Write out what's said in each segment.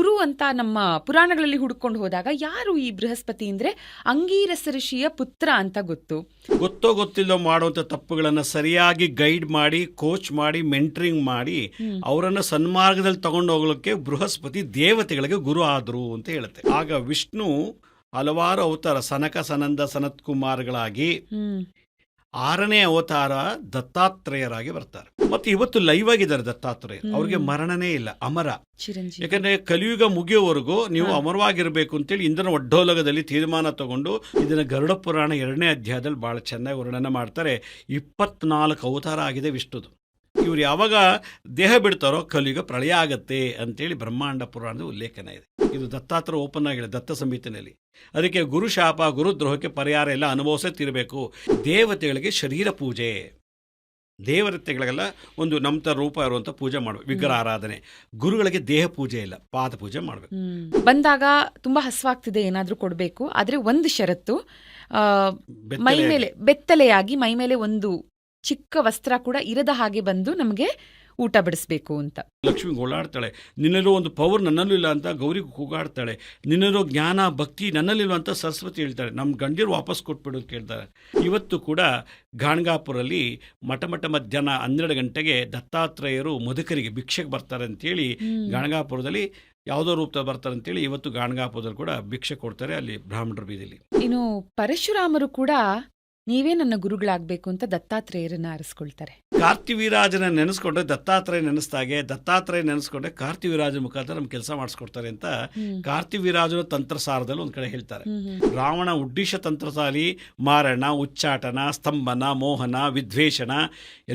ಗುರು ಅಂತ ನಮ್ಮ ಪುರಾಣಗಳಲ್ಲಿ ಹುಡುಕೊಂಡು ಹೋದಾಗ ಯಾರು ಈ ಬೃಹಸ್ಪತಿ ಅಂದ್ರೆ ಅಂಗೀರಸ ಋಷಿಯ ಪುತ್ರ ಅಂತ ಗೊತ್ತೋ ಗೊತ್ತಿಲ್ಲೋ ಮಾಡುವಂತ ತಪ್ಪುಗಳನ್ನ ಸರಿಯಾಗಿ ಗೈಡ್ ಮಾಡಿ, ಕೋಚ್ ಮಾಡಿ, ಮೆಂಟರಿಂಗ್ ಮಾಡಿ ಅವರನ್ನ ಸನ್ಮಾರ್ಗದಲ್ಲಿ ತಗೊಂಡು ಹೋಗ್ಲಿಕ್ಕೆ ಬೃಹಸ್ಪತಿ ದೇವತೆಗಳಿಗೆ ಗುರು ಆದ್ರು ಅಂತ ಹೇಳುತ್ತೆ. ಆಗ ವಿಷ್ಣು ಹಲವಾರು ಅವತಾರ ಸನಕ ಸನಂದ ಸನತ್ ಕುಮಾರ್ಗಳಾಗಿ 6ನೇ ಅವತಾರ ದತ್ತಾತ್ರೇಯರಾಗಿ ಬರ್ತಾರೆ. ಮತ್ತೆ ಇವತ್ತು ಲೈವ್ ಆಗಿದ್ದಾರೆ ದತ್ತಾತ್ರೇಯ. ಅವ್ರಿಗೆ ಮರಣನೇ ಇಲ್ಲ, ಅಮರ. ಯಾಕಂದ್ರೆ ಕಲಿಯುಗ ಮುಗಿಯೋವರೆಗೂ ನೀವು ಅಮರವಾಗಿರ್ಬೇಕು ಅಂತೇಳಿ ಇಂದ್ರನ ಒಡ್ಡೋಲಗದಲ್ಲಿ ತೀರ್ಮಾನ ತಗೊಂಡು ಇದನ್ನ ಗರುಡ ಪುರಾಣ 2ನೇ ಅಧ್ಯಾಯದಲ್ಲಿ ಬಹಳ ಚೆನ್ನಾಗಿ ವರ್ಣನೆ ಮಾಡ್ತಾರೆ. 24 ಅವತಾರ ಆಗಿದೆ ವಿಷ್ಣುದು. ಇವ್ರು ಯಾವಾಗ ದೇಹ ಬಿಡ್ತಾರೋ ಕಲಿಯುಗ ಪ್ರಳಯ ಆಗತ್ತೆ ಅಂತೇಳಿ ಬ್ರಹ್ಮಾಂಡ ಪುರಾಣದ ಉಲ್ಲೇಖನ ಇದೆ. ಇದು ದತ್ತಾತ್ರೇಯ ಓಪನ್ ಆಗಿದೆ ದತ್ತ ಸಂಹಿತೆಯಲ್ಲಿ. ಅದಕ್ಕೆ ಗುರು ಶಾಪ, ಗುರುದ್ರೋಹಕ್ಕೆ ಪರಿಹಾರ ಎಲ್ಲ ಅನುಭವಿಸೇ ತೀರಬೇಕು. ದೇವತೆಗಳಿಗೆ ಶರೀರ ಪೂಜೆ, ದೇವತೆಗಳಿಗೆಲ್ಲ ಒಂದು ನಮ್ತ ರೂಪ ಇರುವಂತ ಪೂಜೆ ಮಾಡಬೇಕು, ವಿಗ್ರಹ ಆರಾಧನೆ. ಗುರುಗಳಿಗೆ ದೇಹ ಪೂಜೆ ಇಲ್ಲ, ಪಾದ ಪೂಜೆ ಮಾಡಬೇಕು. ಬಂದಾಗ ತುಂಬಾ ಹಸುವಾಗ್ತಿದೆ, ಏನಾದ್ರೂ ಕೊಡ್ಬೇಕು. ಆದ್ರೆ ಒಂದು ಷರತ್ತು, ಮೈ ಮೇಲೆ ಬೆತ್ತಲೆಯಾಗಿ ಮೈ ಮೇಲೆ ಒಂದು ಚಿಕ್ಕ ವಸ್ತ್ರ ಕೂಡ ಇರದ ಹಾಗೆ ಬಂದು ನಮಗೆ ಊಟ ಬಿಡಿಸ್ಬೇಕು ಅಂತ. ಲಕ್ಷ್ಮಿ ಗೋಳಾಡ್ತಾಳೆ, ನಿನ್ನಲ್ಲೂ ಒಂದು ಪವರ್ ನನ್ನಲ್ಲೂ ಇಲ್ಲ ಅಂತ ಗೌರಿ ಕೂಗಾಡ್ತಾಳೆ. ನಿನ್ನಲ್ಲೂ ಜ್ಞಾನ ಭಕ್ತಿ ನನ್ನಲ್ಲಿಲ್ಲ ಅಂತ ಸರಸ್ವತಿ ಹೇಳ್ತಾಳೆ. ನಮ್ಮ ಗಂಡಿರು ವಾಪಸ್ ಕೊಟ್ಬಿಡು ಅಂತ ಕೇಳ್ತಾರೆ. ಇವತ್ತು ಕೂಡ ಗಾಣಗಾಪುರಲ್ಲಿ ಮಠ ಮಧ್ಯಾಹ್ನ 12 ಗಂಟೆಗೆ ದತ್ತಾತ್ರೇಯರು ಮಧುಕರಿಗೆ ಭಿಕ್ಷೆಗೆ ಬರ್ತಾರೆ ಅಂತೇಳಿ ಗಾಣಗಾಪುರದಲ್ಲಿ ಯಾವುದೋ ರೂಪದಲ್ಲಿ ಬರ್ತಾರೆ ಅಂತೇಳಿ ಇವತ್ತು ಗಾಣಗಾಪುರದಲ್ಲಿ ಕೂಡ ಭಿಕ್ಷೆ ಕೊಡ್ತಾರೆ ಅಲ್ಲಿ ಬ್ರಾಹ್ಮಣರ ಬೀದಿಲಿ. ಇನ್ನು ಪರಶುರಾಮರು ಕೂಡ ನೀವೇ ನನ್ನ ಗುರುಗಳಾಗಬೇಕು ಅಂತ ದತ್ತಾತ್ರೇಯರನ್ನ ಅರಸ್ಕೊಳ್ತಾರೆ. ಕಾರ್ತಿವೀರಾಜನ ನೆನೆಸ್ಕೊಂಡ್ರೆ ದತ್ತಾತ್ರೇಯ ನೆನೆಸ್ದಾಗೆ, ದತ್ತಾತ್ರೇಯ ನೆನೆಸ್ಕೊಂಡ್ರೆ ಕಾರ್ತಿವೀರಾಜನ ಮುಖಾಂತರ ನಮ್ಗೆ ಕೆಲಸ ಮಾಡಿಸ್ಕೊಡ್ತಾರೆ ಅಂತ ಕಾರ್ತಿವೀರಾಜನ ತಂತ್ರಸಾರದಲ್ಲಿ ಒಂದ್ ಕಡೆ ಹೇಳ್ತಾರೆ. ರಾವಣ ಉಡ್ಡಿಶ ತಂತ್ರಸಾಲಿ, ಮಾರಣ, ಉಚ್ಚಾಟನ, ಸ್ತಂಭನ, ಮೋಹನ, ವಿದ್ವೇಷಣ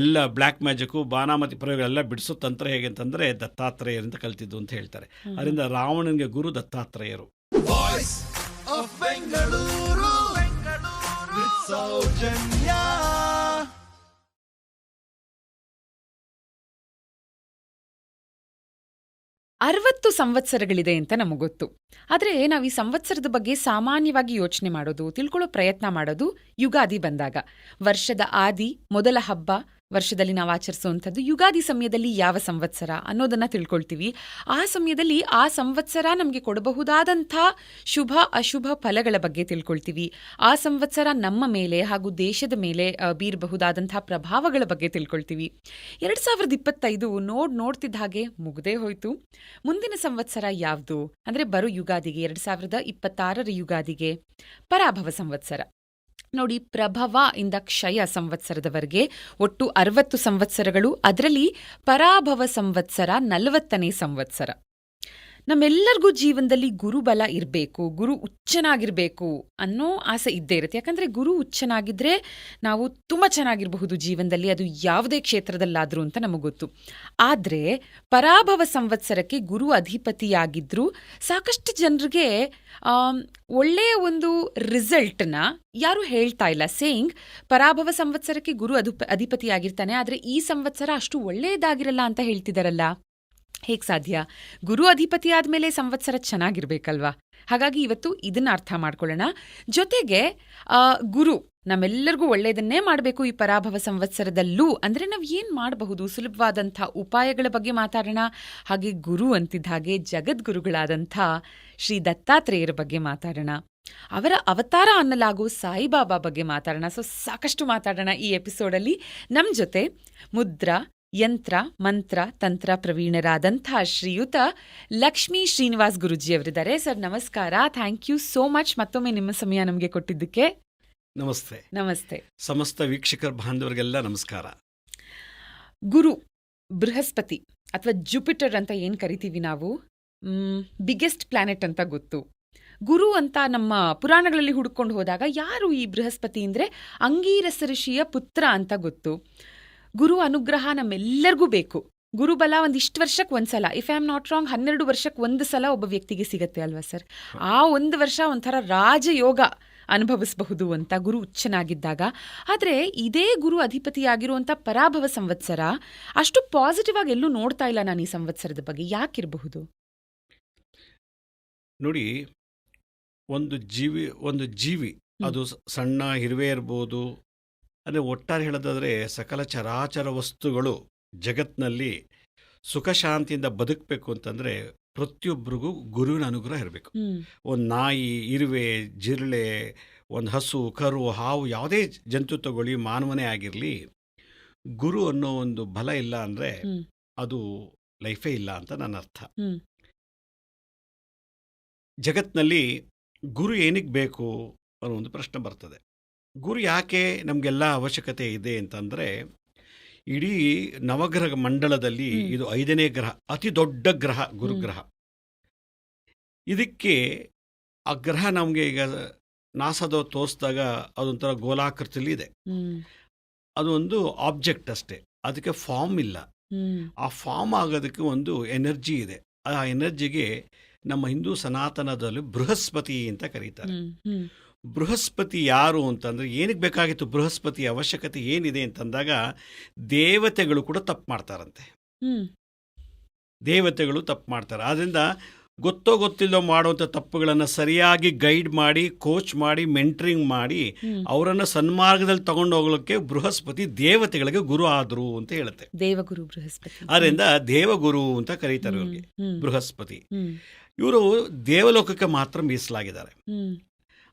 ಎಲ್ಲ ಬ್ಲ್ಯಾಕ್ ಮ್ಯಾಜಿಕ್, ಬಾನಾಮತಿ ಪ್ರಯೋಗಗಳೆಲ್ಲ ಬಿಡಿಸೋ ತಂತ್ರ ಹೇಗೆ ಅಂತಂದ್ರೆ ದತ್ತಾತ್ರೇಯರಿಂದ ಕಲ್ತಿದ್ದು ಅಂತ ಹೇಳ್ತಾರೆ. ಅದರಿಂದ ರಾವಣನಿಗೆ ಗುರು ದತ್ತಾತ್ರೇಯರು. ಸೌಜನ್ಯ 60 ಸಂವತ್ಸರಗಳಿದೆ ಅಂತ ನಮಗೊತ್ತು. ಆದರೆ ನಾವು ಈ ಸಂವತ್ಸರದ ಬಗ್ಗೆ ಸಾಮಾನ್ಯವಾಗಿ ಯೋಚನೆ ಮಾಡೋದು, ತಿಳ್ಕೊಳ್ಳೋ ಪ್ರಯತ್ನ ಮಾಡೋದು ಯುಗಾದಿ ಬಂದಾಗ. ವರ್ಷದ ಆದಿ, ಮೊದಲ ಹಬ್ಬ ವರ್ಷದಲ್ಲಿ ನಾವು ಆಚರಿಸುವಂಥದ್ದು ಯುಗಾದಿ ಸಮಯದಲ್ಲಿ ಯಾವ ಸಂವತ್ಸರ ಅನ್ನೋದನ್ನ ತಿಳ್ಕೊಳ್ತೀವಿ. ಆ ಸಮಯದಲ್ಲಿ ಆ ಸಂವತ್ಸರ ನಮಗೆ ಕೊಡಬಹುದಾದಂಥ ಶುಭ ಅಶುಭ ಫಲಗಳ ಬಗ್ಗೆ ತಿಳ್ಕೊಳ್ತೀವಿ. ಆ ಸಂವತ್ಸರ ನಮ್ಮ ಮೇಲೆ ಹಾಗೂ ದೇಶದ ಮೇಲೆ ಬೀರಬಹುದಾದಂಥ ಪ್ರಭಾವಗಳ ಬಗ್ಗೆ ತಿಳ್ಕೊಳ್ತೀವಿ. 2025 ನೋಡ್ತಿದ್ದ ಹಾಗೆ ಮುಗ್ದೇ ಹೋಯ್ತು. ಮುಂದಿನ ಸಂವತ್ಸರ ಯಾವುದು ಅಂದ್ರೆ ಬರೋ ಯುಗಾದಿಗೆ, 2026ರ ಯುಗಾದಿಗೆ ಪರಾಭವ ಸಂವತ್ಸರ. ನೋಡಿ, ಪ್ರಭವ ಇಂದ ಕ್ಷಯ ಸಂವತ್ಸರದವರೆಗೆ ಒಟ್ಟು 60 ಸಂವತ್ಸರಗಳು. ಅದರಲ್ಲಿ ಪರಾಭವ ಸಂವತ್ಸರ 40ನೇ ಸಂವತ್ಸರ. ನಮ್ಮೆಲ್ಲರಿಗೂ ಜೀವನದಲ್ಲಿ ಗುರುಬಲ ಇರಬೇಕು, ಗುರು ಉಚ್ಚನಾಗಿರ್ಬೇಕು ಅನ್ನೋ ಆಸೆ ಇದ್ದೇ ಇರುತ್ತೆ. ಯಾಕಂದ್ರೆ ಗುರು ಉಚ್ಚನಾಗಿದ್ರೆ ನಾವು ತುಂಬಾ ಚೆನ್ನಾಗಿರಬಹುದು ಜೀವನದಲ್ಲಿ, ಅದು ಯಾವುದೇ ಕ್ಷೇತ್ರದಲ್ಲಾದ್ರೂ ಅಂತ ನಮಗೊತ್ತು. ಆದ್ರೆ ಪರಾಭವ ಸಂವತ್ಸರಕ್ಕೆ ಗುರು ಅಧಿಪತಿಯಾಗಿದ್ರು ಸಾಕಷ್ಟು ಜನರಿಗೆ ಒಳ್ಳೆಯ ಒಂದು ರಿಸಲ್ಟ್ನ ಯಾರು ಹೇಳ್ತಾ ಇಲ್ಲ. ಸೇಯಿಂಗ್ ಪರಾಭವ ಸಂವತ್ಸರಕ್ಕೆ ಗುರು ಅಧಿಪತಿಯಾಗಿರ್ತಾನೆ, ಆದ್ರೆ ಈ ಸಂವತ್ಸರ ಅಷ್ಟು ಒಳ್ಳೆಯದಾಗಿರಲ್ಲ ಅಂತ ಹೇಳ್ತಿದಾರಲ್ಲ. ಹೇಗ್ ಸಾಧ್ಯ? ಗುರು ಅಧಿಪತಿ ಆದ್ಮೇಲೆ ಸಂವತ್ಸರ ಚೆನ್ನಾಗಿರ್ಬೇಕಲ್ವಾ? ಹಾಗಾಗಿ ಇವತ್ತು ಇದನ್ನ ಅರ್ಥ ಮಾಡ್ಕೊಳ್ಳೋಣ. ಜೊತೆಗೆ ಗುರು ನಮ್ಮೆಲ್ಲರಿಗೂ ಒಳ್ಳೆಯದನ್ನೇ ಮಾಡಬೇಕು ಈ ಪರಾಭವ ಸಂವತ್ಸರದಲ್ಲೂ ಅಂದ್ರೆ ನಾವು ಏನ್ ಮಾಡಬಹುದು, ಸುಲಭವಾದಂಥ ಉಪಾಯಗಳ ಬಗ್ಗೆ ಮಾತಾಡೋಣ. ಹಾಗೆ ಗುರು ಅಂತಿದ್ದ ಹಾಗೆ ಜಗದ್ಗುರುಗಳಾದಂಥ ಶ್ರೀ ದತ್ತಾತ್ರೇಯರ ಬಗ್ಗೆ ಮಾತಾಡೋಣ. ಅವರ ಅವತಾರ ಅನ್ನಲಾಗುವ ಸಾಯಿಬಾಬಾ ಬಗ್ಗೆ ಮಾತಾಡೋಣ. ಸಾಕಷ್ಟು ಮಾತಾಡೋಣ ಈ ಎಪಿಸೋಡಲ್ಲಿ. ನಮ್ಮ ಜೊತೆ ಮುದ್ರಾ, ಯಂತ್ರ, ಮಂತ್ರ, ತಂತ್ರ ಪ್ರವೀಣರಾದಂಥ ಶ್ರೀಯುತ ಲಕ್ಷ್ಮೀ ಶ್ರೀನಿವಾಸ್ ಗುರುಜಿಯವರಿದ್ದಾರೆ. ಸರ್ ನಮಸ್ಕಾರ, ಥ್ಯಾಂಕ್ ಯು ಸೋ ಮಚ್ ಮತ್ತೊಮ್ಮೆ ನಿಮ್ಮ ಸಮಯ ನಮಗೆ ಕೊಟ್ಟಿದ್ದಕ್ಕೆ. ನಮಸ್ತೆ. ನಮಸ್ತೆ. ಸಮಸ್ತ ವೀಕ್ಷಕರ ಬಾಂಧವರಿಗೆಲ್ಲ ನಮಸ್ಕಾರ. ಗುರು ಬೃಹಸ್ಪತಿ ಅಥವಾ ಜುಪಿಟರ್ ಅಂತ ಏನ್ ಕರಿತೀವಿ ನಾವು, ಬಿಗ್ಗೆಸ್ಟ್ ಪ್ಲಾನೆಟ್ ಅಂತ ಗೊತ್ತು. ಗುರು ಅಂತ ನಮ್ಮ ಪುರಾಣಗಳಲ್ಲಿ ಹುಡುಕೊಂಡು ಹೋದಾಗ ಯಾರು ಈ ಬೃಹಸ್ಪತಿ ಅಂದ್ರೆ ಅಂಗೀರಸ ಋಷಿಯ ಪುತ್ರ ಅಂತ ಗೊತ್ತು. ಗುರು ಅನುಗ್ರಹ ನಮ್ಮೆಲ್ಲರಿಗೂ ಬೇಕು. ಗುರುಬಲ ಒಂದಿಷ್ಟು ವರ್ಷಕ್ಕೆ ಒಂದ್ಸಲ, if I am not wrong 12 ವರ್ಷಕ್ಕೆ ಒಂದು ಸಲ ಒಬ್ಬ ವ್ಯಕ್ತಿಗೆ ಸಿಗತ್ತೆ ಅಲ್ವಾ ಸರ್? ಆ ಒಂದು ವರ್ಷ ಒಂಥರ ರಾಜಯೋಗ ಅನುಭವಿಸಬಹುದು ಅಂತ ಗುರು ಉಚ್ಚನಾಗಿದ್ದಾಗ. ಆದರೆ ಇದೇ ಗುರು ಅಧಿಪತಿಯಾಗಿರುವಂಥ ಪರಾಭವ ಸಂವತ್ಸರ ಅಷ್ಟು ಪಾಸಿಟಿವ್ ಆಗಿ ಎಲ್ಲೂ ನೋಡ್ತಾ ಇಲ್ಲ ನಾನು ಈ ಸಂವತ್ಸರದ ಬಗ್ಗೆ. ಯಾಕಿರಬಹುದು ನೋಡಿ, ಒಂದು ಜೀವಿ ಅದು ಸಣ್ಣ ಇರುವೆ ಇರ್ಬೋದು. ಅಂದರೆ ಒಟ್ಟಾರೆ ಹೇಳೋದಾದರೆ ಸಕಲ ಚರಾಚರ ವಸ್ತುಗಳು ಜಗತ್ತಿನಲ್ಲಿ ಸುಖ ಶಾಂತಿಯಿಂದ ಬದುಕಬೇಕು ಅಂತಂದರೆ ಪ್ರತಿಯೊಬ್ಬರಿಗೂ ಗುರುವಿನ ಅನುಗ್ರಹ ಇರಬೇಕು. ಹ್ಮ್ ಒಂದು ನಾಯಿ, ಇರುವೆ, ಜಿರಳೆ, ಒಂದು ಹಸು, ಕರು, ಹಾವು, ಯಾವುದೇ ಜಂತು ತಗೊಳ್ಳಿ, ಮಾನವನೇ ಆಗಿರಲಿ, ಗುರು ಅನ್ನೋ ಒಂದು ಬಲ ಇಲ್ಲ ಅಂದರೆ ಹ್ಮ್ ಅದು ಲೈಫೇ ಇಲ್ಲ ಅಂತ ನನ್ನ ಅರ್ಥ. ಹ್ಮ್ ಜಗತ್ತಿನಲ್ಲಿ ಗುರು ಏನಕ್ಕೆ ಬೇಕು ಅನ್ನೋ ಒಂದು ಪ್ರಶ್ನೆ ಬರ್ತದೆ. ಗುರು ಯಾಕೆ ನಮಗೆಲ್ಲ ಅವಶ್ಯಕತೆ ಇದೆ ಅಂತಂದರೆ, ಇಡೀ ನವಗ್ರಹ ಮಂಡಲದಲ್ಲಿ ಹ್ಮ್. ಇದು 5ನೇ ಗ್ರಹ, ಅತಿ ದೊಡ್ಡ ಗ್ರಹ ಗುರುಗ್ರಹ. ಇದಕ್ಕೆ ಆ ಗ್ರಹ ನಮಗೆ ಈಗ ನಾಸಾದವ್ರು ತೋರಿಸಿದಾಗ ಅದೊಂಥರ ಗೋಲಾಕೃತಿಯಲ್ಲಿ ಇದೆ. ಹ್ಮ್ ಅದು ಒಂದು ಆಬ್ಜೆಕ್ಟ್ ಅಷ್ಟೇ, ಅದಕ್ಕೆ ಫಾರ್ಮ್ ಇಲ್ಲ. ಹ್ಮ್ ಆ ಫಾರ್ಮ್ ಆಗೋದಕ್ಕೆ ಒಂದು ಎನರ್ಜಿ ಇದೆ. ಆ ಎನರ್ಜಿಗೆ ನಮ್ಮ ಹಿಂದೂ ಸನಾತನದಲ್ಲಿ ಬೃಹಸ್ಪತಿ ಅಂತ ಕರೀತಾರೆ. ಹ್ಮ್ ಹ್ಮ್ ಬೃಹಸ್ಪತಿ ಯಾರು ಅಂತಂದರೆ, ಏನಕ್ಕೆ ಬೇಕಾಗಿತ್ತು ಬೃಹಸ್ಪತಿ ಅವಶ್ಯಕತೆ ಏನಿದೆ ಅಂತಂದಾಗ, ದೇವತೆಗಳು ಕೂಡ ತಪ್ಪು ಮಾಡ್ತಾರಂತೆ. ಹ್ಮ್ ದೇವತೆಗಳು ತಪ್ಪು ಮಾಡ್ತಾರೆ. ಆದ್ದರಿಂದ ಗೊತ್ತೋ ಗೊತ್ತಿಲ್ಲೋ ಮಾಡುವಂಥ ತಪ್ಪುಗಳನ್ನು ಸರಿಯಾಗಿ ಗೈಡ್ ಮಾಡಿ, ಕೋಚ್ ಮಾಡಿ, ಮೆಂಟ್ರಿಂಗ್ ಮಾಡಿ, ಹ್ಮ್ ಅವರನ್ನು ಸನ್ಮಾರ್ಗದಲ್ಲಿ ತಗೊಂಡು ಹೋಗ್ಲಿಕ್ಕೆ ಬೃಹಸ್ಪತಿ ದೇವತೆಗಳಿಗೆ ಗುರು ಆದರು ಅಂತ ಹೇಳುತ್ತೆ. ದೇವಗುರು ಬೃಹಸ್ಪತಿ. ಆದ್ದರಿಂದ ದೇವಗುರು ಅಂತ ಕರೀತಾರೆ ಇವ್ರಿಗೆ, ಹ್ಮ್ ಬೃಹಸ್ಪತಿ. ಹ್ಮ್ ಇವರು ದೇವಲೋಕಕ್ಕೆ ಮಾತ್ರ ಮೀಸಲಾಗಿದ್ದಾರೆ. ಹ್ಮ್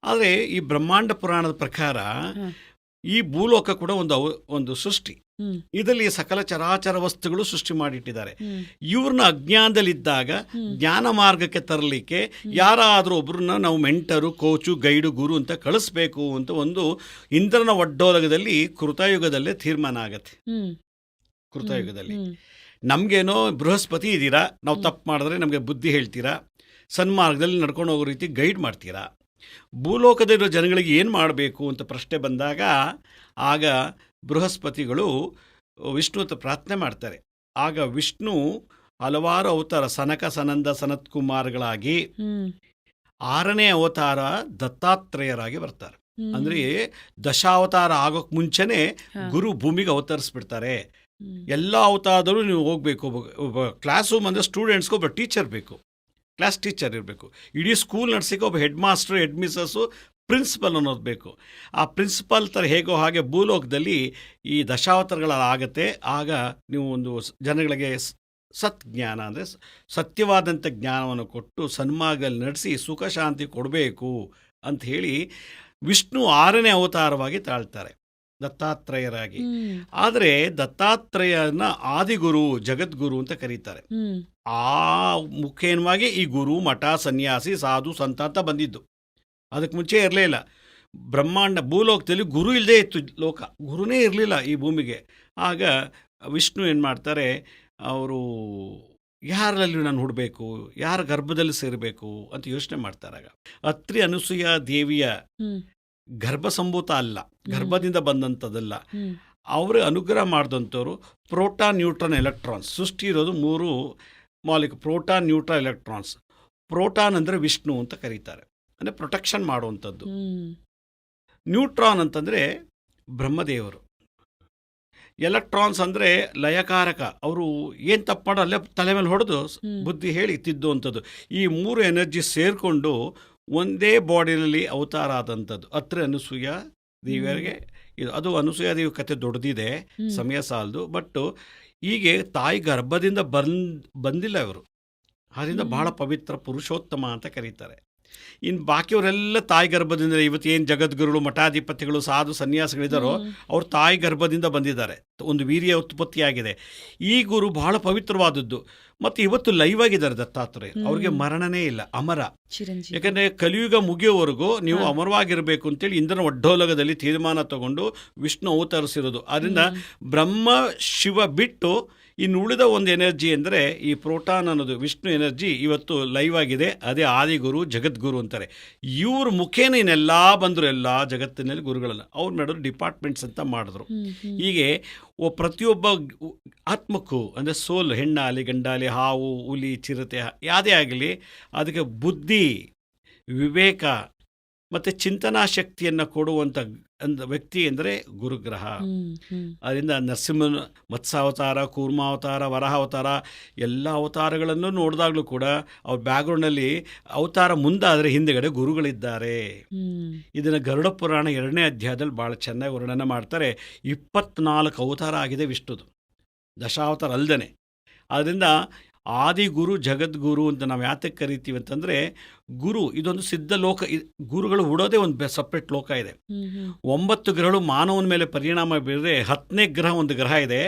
ಆದರೆ ಈ ಬ್ರಹ್ಮಾಂಡ ಪುರಾಣದ ಪ್ರಕಾರ ಹ. ಈ ಭೂಲೋಕ ಕೂಡ ಒಂದು ಸೃಷ್ಟಿ. ಹ್ಮ್ ಇದರಲ್ಲಿ ಸಕಲ ಚರಾಚರ ವಸ್ತುಗಳು ಸೃಷ್ಟಿ ಮಾಡಿಟ್ಟಿದ್ದಾರೆ. ಹ್ಮ್ ಇವ್ರನ್ನ ಅಜ್ಞಾನದಲ್ಲಿದ್ದಾಗ ಹ್ಮ್. ಜ್ಞಾನ ಮಾರ್ಗಕ್ಕೆ ತರಲಿಕ್ಕೆ ಯಾರಾದರೂ ಒಬ್ಬರನ್ನ ನಾವು ಮೆಂಟರು, ಕೋಚು, ಗೈಡು, ಗುರು ಅಂತ ಕಳಿಸ್ಬೇಕು ಅಂತ ಒಂದು ಇಂದ್ರನ ಒಡ್ಡೋಲಗದಲ್ಲಿ ಕೃತಯುಗದಲ್ಲೇ ತೀರ್ಮಾನ ಆಗತ್ತೆ. ಹ್ಮ್ ಕೃತಯುಗದಲ್ಲಿ ಹ್ಮ್ ನಮಗೇನೋ ಬೃಹಸ್ಪತಿ ಇದ್ದೀರಾ, ನಾವು ತಪ್ಪು ಮಾಡಿದ್ರೆ ನಮಗೆ ಬುದ್ಧಿ ಹೇಳ್ತೀರಾ, ಸನ್ಮಾರ್ಗದಲ್ಲಿ ನಡ್ಕೊಂಡು ಹೋಗೋ ರೀತಿ ಗೈಡ್ ಮಾಡ್ತೀರಾ. ಭೂಲೋಕದಲ್ಲಿರೋ ಜನಗಳಿಗೆ ಏನು ಮಾಡಬೇಕು ಅಂತ ಪ್ರಶ್ನೆ ಬಂದಾಗ ಆಗ ಬೃಹಸ್ಪತಿಗಳು ವಿಷ್ಣು ಹತ್ರ ಪ್ರಾರ್ಥನೆ ಮಾಡ್ತಾರೆ. ಆಗ ವಿಷ್ಣು ಹಲವಾರು ಅವತಾರ, ಸನಕ ಸನಂದ ಸನತ್ಕುಮಾರ್ಗಳಾಗಿ ಹ್ಮ್ 6ನೇ ಅವತಾರ ದತ್ತಾತ್ರೇಯರಾಗಿ ಬರ್ತಾರೆ. ಹ್ಮ್. ಅಂದರೆ ದಶಾವತಾರ ಆಗೋಕ್ಕೆ ಮುಂಚೆನೇ ಹಾ. ಗುರು ಭೂಮಿಗೆ ಅವತರಿಸ್ಬಿಡ್ತಾರೆ. ಹ್ಮ್. ಎಲ್ಲ ಅವತಾರದಲ್ಲೂ ನೀವು ಹೋಗಬೇಕು. ಒಬ್ಬ ಕ್ಲಾಸ್ ರೂಮ್ ಅಂದರೆ ಸ್ಟೂಡೆಂಟ್ಸ್ಗೆ ಒಬ್ಬ ಟೀಚರ್ ಬೇಕು, ಕ್ಲಾಸ್ ಟೀಚರ್ ಇರಬೇಕು. ಇಡೀ ಸ್ಕೂಲ್ ನಡೆಸಿಕ್ಕೆ ಒಬ್ಬ headmaster, head missus, principal ಅನ್ನೋದು ಬೇಕು. ಆ ಪ್ರಿನ್ಸಿಪಲ್ ಥರ ಹೇಗೋ ಹಾಗೆ ಭೂಲೋಕದಲ್ಲಿ ಈ ದಶಾವತಾರಗಳಾಗತ್ತೆ. ಆಗ ನೀವು ಒಂದು ಜನಗಳಿಗೆ ಸತ್ಜ್ಞಾನ ಅಂದರೆ ಸತ್ಯವಾದಂಥ ಜ್ಞಾನವನ್ನು ಕೊಟ್ಟು ಸನ್ಮಾರ್ಗದಲ್ಲಿ ನಡೆಸಿ ಸುಖ ಶಾಂತಿ ಕೊಡಬೇಕು ಅಂತ ಹೇಳಿ ವಿಷ್ಣು 6ನೇ ಅವತಾರವಾಗಿ ತಾಳ್ತಾರೆ, ದತ್ತಾತ್ರೇಯರಾಗಿ. ಹ್ಮ್. ಆದರೆ ದತ್ತಾತ್ರೇಯನ ಆದಿಗುರು, ಜಗದ್ಗುರು ಅಂತ ಕರೀತಾರೆ. ಹ್ಮ್. ಆ ಮುಖೇನವಾಗಿ ಈ ಗುರು, ಮಠ, ಸನ್ಯಾಸಿ, ಸಾಧು, ಸಂತ ಅಂತ ಬಂದಿದ್ದು. ಅದಕ್ಕೆ ಮುಂಚೆ ಇರಲೇ ಇಲ್ಲ. ಬ್ರಹ್ಮಾಂಡ ಭೂಲೋಕದಲ್ಲಿ ಗುರು ಇಲ್ಲದೇ ಇತ್ತು ಲೋಕ, ಗುರುನೇ ಇರಲಿಲ್ಲ ಈ ಭೂಮಿಗೆ. ಆಗ ವಿಷ್ಣು ಏನು ಮಾಡ್ತಾರೆ, ಅವರು ಯಾರಲ್ಲಿ ನಾನು ಹುಡಬೇಕು, ಯಾರ ಗರ್ಭದಲ್ಲಿ ಸೇರಬೇಕು ಅಂತ ಯೋಚನೆ ಮಾಡ್ತಾರಾಗ. ಅತ್ರಿ ಅನಸೂಯ ದೇವಿಯ ಹ್ಮ್. ಗರ್ಭಸಂಭೂತ ಅಲ್ಲ, ಗರ್ಭದಿಂದ ಬಂದಂಥದ್ದಲ್ಲ. ಹ್ಮ್. ಅವರು ಅನುಗ್ರಹ ಮಾಡಿದಂಥವ್ರು ಪ್ರೋಟಾನ್, ನ್ಯೂಟ್ರಾನ್, ಎಲೆಕ್ಟ್ರಾನ್ಸ್. ಸೃಷ್ಟಿ ಇರೋದು 3 molecule, proton, neutron, electrons. Proton ಅಂದರೆ ವಿಷ್ಣು ಅಂತ ಕರೀತಾರೆ, ಅಂದರೆ ಪ್ರೊಟೆಕ್ಷನ್ ಮಾಡುವಂಥದ್ದು. ಹ್ಮ್. ನ್ಯೂಟ್ರಾನ್ ಅಂತಂದರೆ ಬ್ರಹ್ಮದೇವರು. ಎಲೆಕ್ಟ್ರಾನ್ಸ್ ಅಂದರೆ ಲಯಕಾರಕ, ಅವರು ಏನು ತಪ್ಪು ಮಾಡೋ ಅಲ್ಲೇ ತಲೆ ಮೇಲೆ ಹೊಡೆದು ಹ್ಮ್. ಬುದ್ಧಿ ಹೇಳಿ ತಿದ್ದುವಂಥದ್ದು. ಈ 3 ಎನರ್ಜಿ ಸೇರಿಕೊಂಡು ಒಂದೇ ಬಾಡಿನಲ್ಲಿ ಅವತಾರ ಆದಂಥದ್ದು ಅತ್ರಿ ಅನಸೂಯ ದೇವಿಯರಿಗೆ. ಇದು ಅದು ಅನಸೂಯ ದೇವಿ ಕತೆ ದೊಡ್ಡದಿದೆ, ಹ್ಮ್. ಸಮಯ ಸಾಲದು. ಬಟ್ ಹೀಗೆ ತಾಯಿ ಗರ್ಭದಿಂದ ಬಂದಿಲ್ಲ ಇವರು, ಅದರಿಂದ ಬಹಳ ಪವಿತ್ರ ಪುರುಷೋತ್ತಮ ಅಂತ ಕರೀತಾರೆ. ಇನ್ನು ಬಾಕಿಯವರೆಲ್ಲ ತಾಯಿ ಗರ್ಭದಿಂದ, ಇವತ್ತು ಏನು ಜಗದ್ಗುರುಗಳು, ಮಠಾಧಿಪತಿಗಳು, ಸಾಧು ಸನ್ಯಾಸಿಗಳಿದ್ದಾರೋ ಅವ್ರು ತಾಯಿ ಗರ್ಭದಿಂದ ಬಂದಿದ್ದಾರೆ, ಒಂದು ವೀರ್ಯ ಉತ್ಪತ್ತಿಯಾಗಿದೆ. ಈ ಗುರು ಬಹಳ ಪವಿತ್ರವಾದದ್ದು. ಮತ್ತು ಇವತ್ತು ಲೈವ್ ಆಗಿದ್ದಾರೆ ದತ್ತಾತ್ರೇಯ, ಅವ್ರಿಗೆ ಮರಣನೇ ಇಲ್ಲ, ಅಮರ. ಚಿರಂಜೀವಿ. ಯಾಕಂದರೆ ಕಲಿಯುಗ ಮುಗಿಯೋವರೆಗೂ ನೀವು ಅಮರವಾಗಿರಬೇಕು ಅಂತೇಳಿ ಇಂದ್ರನ ಒಡ್ಡೋಲಗದಲ್ಲಿ ತೀರ್ಮಾನ ತಗೊಂಡು ವಿಷ್ಣು ಅವತರಿಸಿರೋದು. ಆದ್ದರಿಂದ ಬ್ರಹ್ಮ ಶಿವ ಬಿಟ್ಟು ಇನ್ನು ಉಳಿದ ಒಂದು ಎನರ್ಜಿ ಅಂದರೆ ಈ ಪ್ರೋಟಾನ್ ಅನ್ನೋದು ವಿಷ್ಣು ಎನರ್ಜಿ ಇವತ್ತು ಲೈವ್ ಆಗಿದೆ. ಅದೇ ಆದಿಗುರು, ಜಗದ್ಗುರು ಅಂತಾರೆ. ಇವ್ರ ಮುಖೇನ ಇನ್ನೆಲ್ಲ ಬಂದರು, ಎಲ್ಲ ಜಗತ್ತಿನಲ್ಲಿ ಗುರುಗಳನ್ನ ಅವ್ರು ಮಾಡಿದ್ರು ಡಿಪಾರ್ಟ್ಮೆಂಟ್ಸ್ ಅಂತ ಮಾಡಿದ್ರು. ಹೀಗೆ ಪ್ರತಿಯೊಬ್ಬ ಆತ್ಮಕ್ಕೂ ಅಂದರೆ ಸೋಲ್, ಹೆಣ್ಣಾಗಲಿ ಗಂಡಾಗಲಿ, ಹಾವು, ಹುಲಿ, ಚಿರತೆ, ಯಾವುದೇ ಆಗಲಿ, ಅದಕ್ಕೆ ಬುದ್ಧಿ, ವಿವೇಕ ಮತ್ತು ಚಿಂತನಾ ಶಕ್ತಿಯನ್ನು ಕೊಡುವಂಥ ವ್ಯಕ್ತಿ ಅಂದರೆ ಗುರುಗ್ರಹ. ಅದರಿಂದ ನರಸಿಂಹನ ಮತ್ಸ್ಯಾವತಾರ, ಕೂರ್ಮಾವತಾರ, ವರಾಹಾವತಾರ ಎಲ್ಲ ಅವತಾರಗಳನ್ನು ನೋಡಿದಾಗಲೂ ಕೂಡ ಅವ್ರ ಬ್ಯಾಕ್ಗ್ರೌಂಡಲ್ಲಿ ಅವತಾರ ಮುಂದಾದರೆ ಹಿಂದೆಗಡೆ ಗುರುಗಳಿದ್ದಾರೆ. ಇದನ್ನು ಗರುಡ ಪುರಾಣ 2ನೇ ಅಧ್ಯಾಯದಲ್ಲಿ ಭಾಳ ಚೆನ್ನಾಗಿ ವರ್ಣನೆ ಮಾಡ್ತಾರೆ. 24 ಅವತಾರ ಆಗಿದೆ ವಿಷ್ಣುದು, ದಶಾವತಾರ ಅಲ್ಲದೇ. ಆದ್ದರಿಂದ ಆದಿಗುರು ಜಗದ್ಗುರು ಅಂತ ನಾವು ಯಾತಕ್ಕೆ ಕರಿತೀವಿ ಅಂತಂದರೆ, ಗುರು ಇದೊಂದು ಸಿದ್ಧ ಲೋಕ. ಗುರುಗಳು ಹುಡೋದೇ ಒಂದು ಸಪ್ರೇಟ್ ಲೋಕ ಇದೆ. 9 ಗ್ರಹಗಳು ಮಾನವನ ಮೇಲೆ ಪರಿಣಾಮ ಬೀರಿದ್ರೆ 10ನೇ ಗ್ರಹ ಒಂದು ಗ್ರಹ ಇದೆ,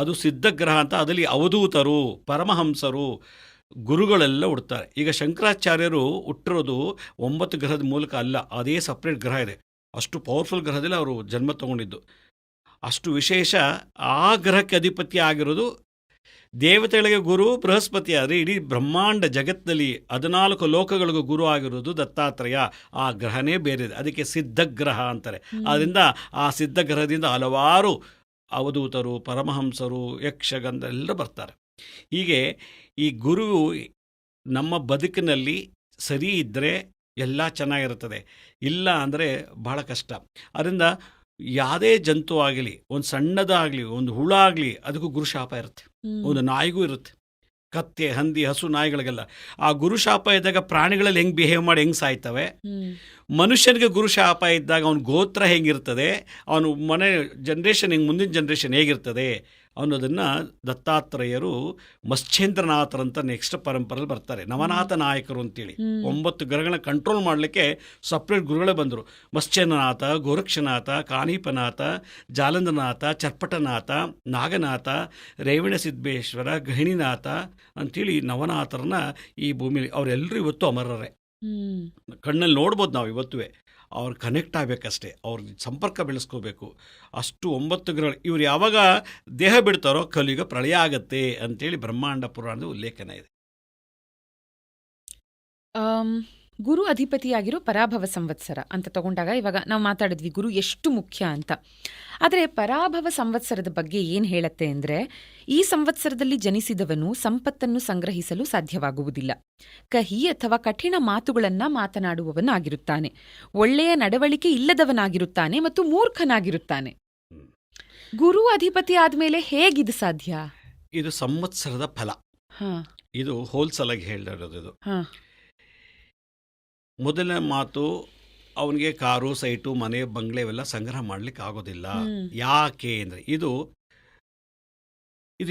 ಅದು ಸಿದ್ಧ ಗ್ರಹ ಅಂತ. ಅದರಲ್ಲಿ ಅವಧೂತರು, ಪರಮಹಂಸರು, ಗುರುಗಳೆಲ್ಲ ಹುಡ್ತಾರೆ. ಈಗ ಶಂಕರಾಚಾರ್ಯರು ಹುಟ್ಟಿರೋದು 9 ಗ್ರಹದ ಮೂಲಕ ಅಲ್ಲ, ಅದೇ ಸಪ್ರೇಟ್ ಗ್ರಹ ಇದೆ. ಅಷ್ಟು ಪವರ್ಫುಲ್ ಗ್ರಹದಲ್ಲಿ ಅವರು ಜನ್ಮ ತಗೊಂಡಿದ್ದು. ಅಷ್ಟು ವಿಶೇಷ. ಆ ಗ್ರಹಕ್ಕೆ ಅಧಿಪತಿ ಆಗಿರೋದು ದೇವತೆಗಳಿಗೆ ಗುರು ಬೃಹಸ್ಪತಿ. ಆದರೆ ಇಡೀ ಬ್ರಹ್ಮಾಂಡ ಜಗತ್ತಿನಲ್ಲಿ 14 ಲೋಕಗಳಿಗೂ ಗುರು ಆಗಿರೋದು ದತ್ತಾತ್ರೇಯ. ಆ ಗ್ರಹನೇ ಬೇರೆ, ಅದಕ್ಕೆ ಸಿದ್ಧಗ್ರಹ ಅಂತಾರೆ. ಆದ್ದರಿಂದ ಆ ಸಿದ್ಧಗ್ರಹದಿಂದ ಹಲವಾರು ಅವಧೂತರು, ಪರಮಹಂಸರು, ಯಕ್ಷಗಂಧ ಎಲ್ಲ ಬರ್ತಾರೆ. ಹೀಗೆ ಈ ಗುರು ನಮ್ಮ ಬದುಕಿನಲ್ಲಿ ಸರಿ ಇದ್ದರೆ ಎಲ್ಲ ಚೆನ್ನಾಗಿರುತ್ತದೆ, ಇಲ್ಲ ಅಂದರೆ ಬಹಳ ಕಷ್ಟ. ಅದರಿಂದ ಯಾವುದೇ ಜಂತು ಆಗಲಿ, ಒಂದು ಸಣ್ಣದಾಗಲಿ, ಒಂದು ಹುಳ ಆಗಲಿ, ಅದಕ್ಕೂ ಗುರುಶಾಪ ಇರುತ್ತೆ. ಒಂದು ನಾಯಿಗೂ ಇರುತ್ತೆ. ಕತ್ತೆ, ಹಂದಿ, ಹಸು, ನಾಯಿಗಳಿಗೆಲ್ಲ ಆ ಗುರುಶಾಪ ಇದ್ದಾಗ ಪ್ರಾಣಿಗಳಲ್ಲಿ ಹೆಂಗೆ ಬಿಹೇವ್ ಮಾಡಿ ಹೆಂಗೆ ಸಾಯ್ತವೆ, ಮನುಷ್ಯನಿಗೆ ಗುರುಶಾಪ ಇದ್ದಾಗ ಅವನ ಗೋತ್ರ ಹೆಂಗಿರ್ತದೆ, ಅವನು ಮನೆ ಜನ್ರೇಷನ್ ಹೆಂಗೆ, ಮುಂದಿನ ಜನ್ರೇಷನ್ ಹೇಗಿರ್ತದೆ ಅನ್ನೋದನ್ನು ದತ್ತಾತ್ರೇಯರು ಮತ್ಸ್ಯೇಂದ್ರನಾಥರಂತ ನೆಕ್ಸ್ಟ್ ಪರಂಪರೆಯಲ್ಲಿ ಬರ್ತಾರೆ. ನವನಾಥ ನಾಯಕರು ಅಂತೇಳಿ 9 ಗ್ರಹಗಳನ್ನ ಕಂಟ್ರೋಲ್ ಮಾಡಲಿಕ್ಕೆ ಸಪ್ರೇಟ್ ಗುರುಗಳೇ ಬಂದರು. ಮತ್ಸ್ಯೇಂದ್ರನಾಥ, ಗೋರಕ್ಷನಾಥ, ಕಾನೀಪನಾಥ, ಜಾಲಂಧನಾಥ, ಚರ್ಪಟನಾಥ, ನಾಗನಾಥ, ರೇವಣ ಸಿದ್ದೇಶ್ವರ, ಗಹಿಣಿನಾಥ ಅಂಥೇಳಿ ನವನಾಥರನ್ನ ಈ ಭೂಮಿಲಿ ಅವರೆಲ್ಲರೂ ಇವತ್ತು ಅಮರರೇ. ಕಣ್ಣಲ್ಲಿ ನೋಡ್ಬೋದು ನಾವು ಇವತ್ತುವೆ. ಅವ್ರು ಕನೆಕ್ಟ್ ಆಗಬೇಕಷ್ಟೇ, ಅವ್ರಿಗೆ ಸಂಪರ್ಕ ಬೆಳೆಸ್ಕೋಬೇಕು. ಅಷ್ಟು 9 ಗ್ರಹಗಳು. ಇವ್ರು ಯಾವಾಗ ದೇಹ ಬಿಡ್ತಾರೋ ಕಲಿಯುಗ ಪ್ರಳಯ ಆಗತ್ತೆ ಅಂತೇಳಿ ಬ್ರಹ್ಮಾಂಡ ಪುರಾಣದ ಉಲ್ಲೇಖನ ಇದೆ. ಗುರು ಅಧಿಪತಿಯಾಗಿರೋ ಪರಾಭವ ಸಂವತ್ಸರ ಅಂತ ತಗೊಂಡಾಗ ಇವಾಗ ನಾವು ಮಾತಾಡಿದ್ವಿ ಗುರು ಎಷ್ಟು ಮುಖ್ಯ ಅಂತ. ಆದರೆ ಪರಾಭವ ಸಂವತ್ಸರದ ಬಗ್ಗೆ ಏನು ಹೇಳತ್ತೆ ಅಂದರೆ, ಈ ಸಂವತ್ಸರದಲ್ಲಿ ಜನಿಸಿದವನು ಸಂಪತ್ತನ್ನು ಸಂಗ್ರಹಿಸಲು ಸಾಧ್ಯವಾಗುವುದಿಲ್ಲ. ಕಹಿ ಅಥವಾ ಕಠಿಣ ಮಾತುಗಳನ್ನು ಮಾತನಾಡುವವನಾಗಿರುತ್ತಾನೆ, ಒಳ್ಳೆಯ ನಡವಳಿಕೆ ಇಲ್ಲದವನಾಗಿರುತ್ತಾನೆ ಮತ್ತು ಮೂರ್ಖನಾಗಿರುತ್ತಾನೆ. ಗುರು ಅಧಿಪತಿ ಆದಮೇಲೆ ಹೇಗಿದು ಸಾಧ್ಯ? ಇದು ಸಂವತ್ಸರದ ಫಲ. ಇದು ಹೋಲ್ಸಲಾಗಿ ಹೇಳಿರೋದು. ಇದು ಮೊದಲನೇ ಮಾತು, ಅವನಿಗೆ ಕಾರು, ಸೈಟು, ಮನೆ, ಬಂಗ್ಲೆ ಇವೆಲ್ಲ ಸಂಗ್ರಹ ಮಾಡ್ಲಿಕ್ಕೆ ಆಗೋದಿಲ್ಲ. ಯಾಕೆ ಅಂದರೆ ಇದು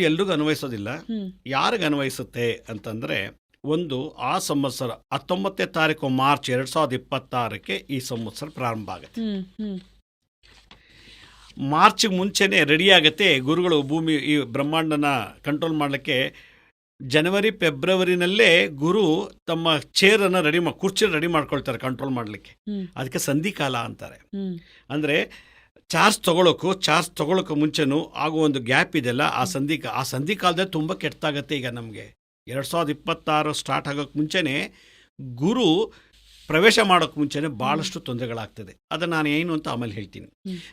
ಎಲ್ರಿಗೂ ಅನ್ವಯಿಸೋದಿಲ್ಲ. ಯಾರಿಗೆ ಅನ್ವಯಿಸುತ್ತೆ ಅಂತಂದರೆ, ಒಂದು ಆ ಸಂವತ್ಸರ 19ನೇ ತಾರೀಕು ಮಾರ್ಚ್ 2026ಕ್ಕೆ ಈ ಸಂವತ್ಸರ ಪ್ರಾರಂಭ ಆಗುತ್ತೆ. ಮಾರ್ಚ್ಗೆ ಮುಂಚೆನೇ ರೆಡಿ ಆಗುತ್ತೆ ಗುರುಗಳು ಭೂಮಿ ಈ ಬ್ರಹ್ಮಾಂಡನ ಕಂಟ್ರೋಲ್ ಮಾಡಲಿಕ್ಕೆ. ಜನವರಿ ಫೆಬ್ರವರಿನಲ್ಲೇ ಗುರು ತಮ್ಮ ಚೇರನ್ನು ಕುರ್ಚಿ ರೆಡಿ ಮಾಡ್ಕೊಳ್ತಾರೆ ಕಂಟ್ರೋಲ್ ಮಾಡಲಿಕ್ಕೆ. ಅದಕ್ಕೆ ಸಂಧಿಕಾಲ ಅಂತಾರೆ. ಅಂದರೆ ಚಾರ್ಜ್ ತಗೊಳ್ಳೋಕ್ಕೂ ಮುಂಚೆನೂ ಆಗೋ ಒಂದು ಗ್ಯಾಪ್ ಇದೆಯಲ್ಲ, ಆ ಸಂಧಿಕಾಲದಲ್ಲಿ ತುಂಬ ಕೆಟ್ಟಾಗತ್ತೆ. ಈಗ ನಮಗೆ 2026 ಸ್ಟಾರ್ಟ್ ಆಗೋಕ್ಕೆ ಮುಂಚೆನೇ, ಗುರು ಪ್ರವೇಶ ಮಾಡೋಕ್ಕೆ ಮುಂಚೆನೇ ಭಾಳಷ್ಟು ತೊಂದರೆಗಳಾಗ್ತದೆ. ಅದನ್ನು ನಾನು ಏನು ಅಂತ ಆಮೇಲೆ ಹೇಳ್ತೀನಿ.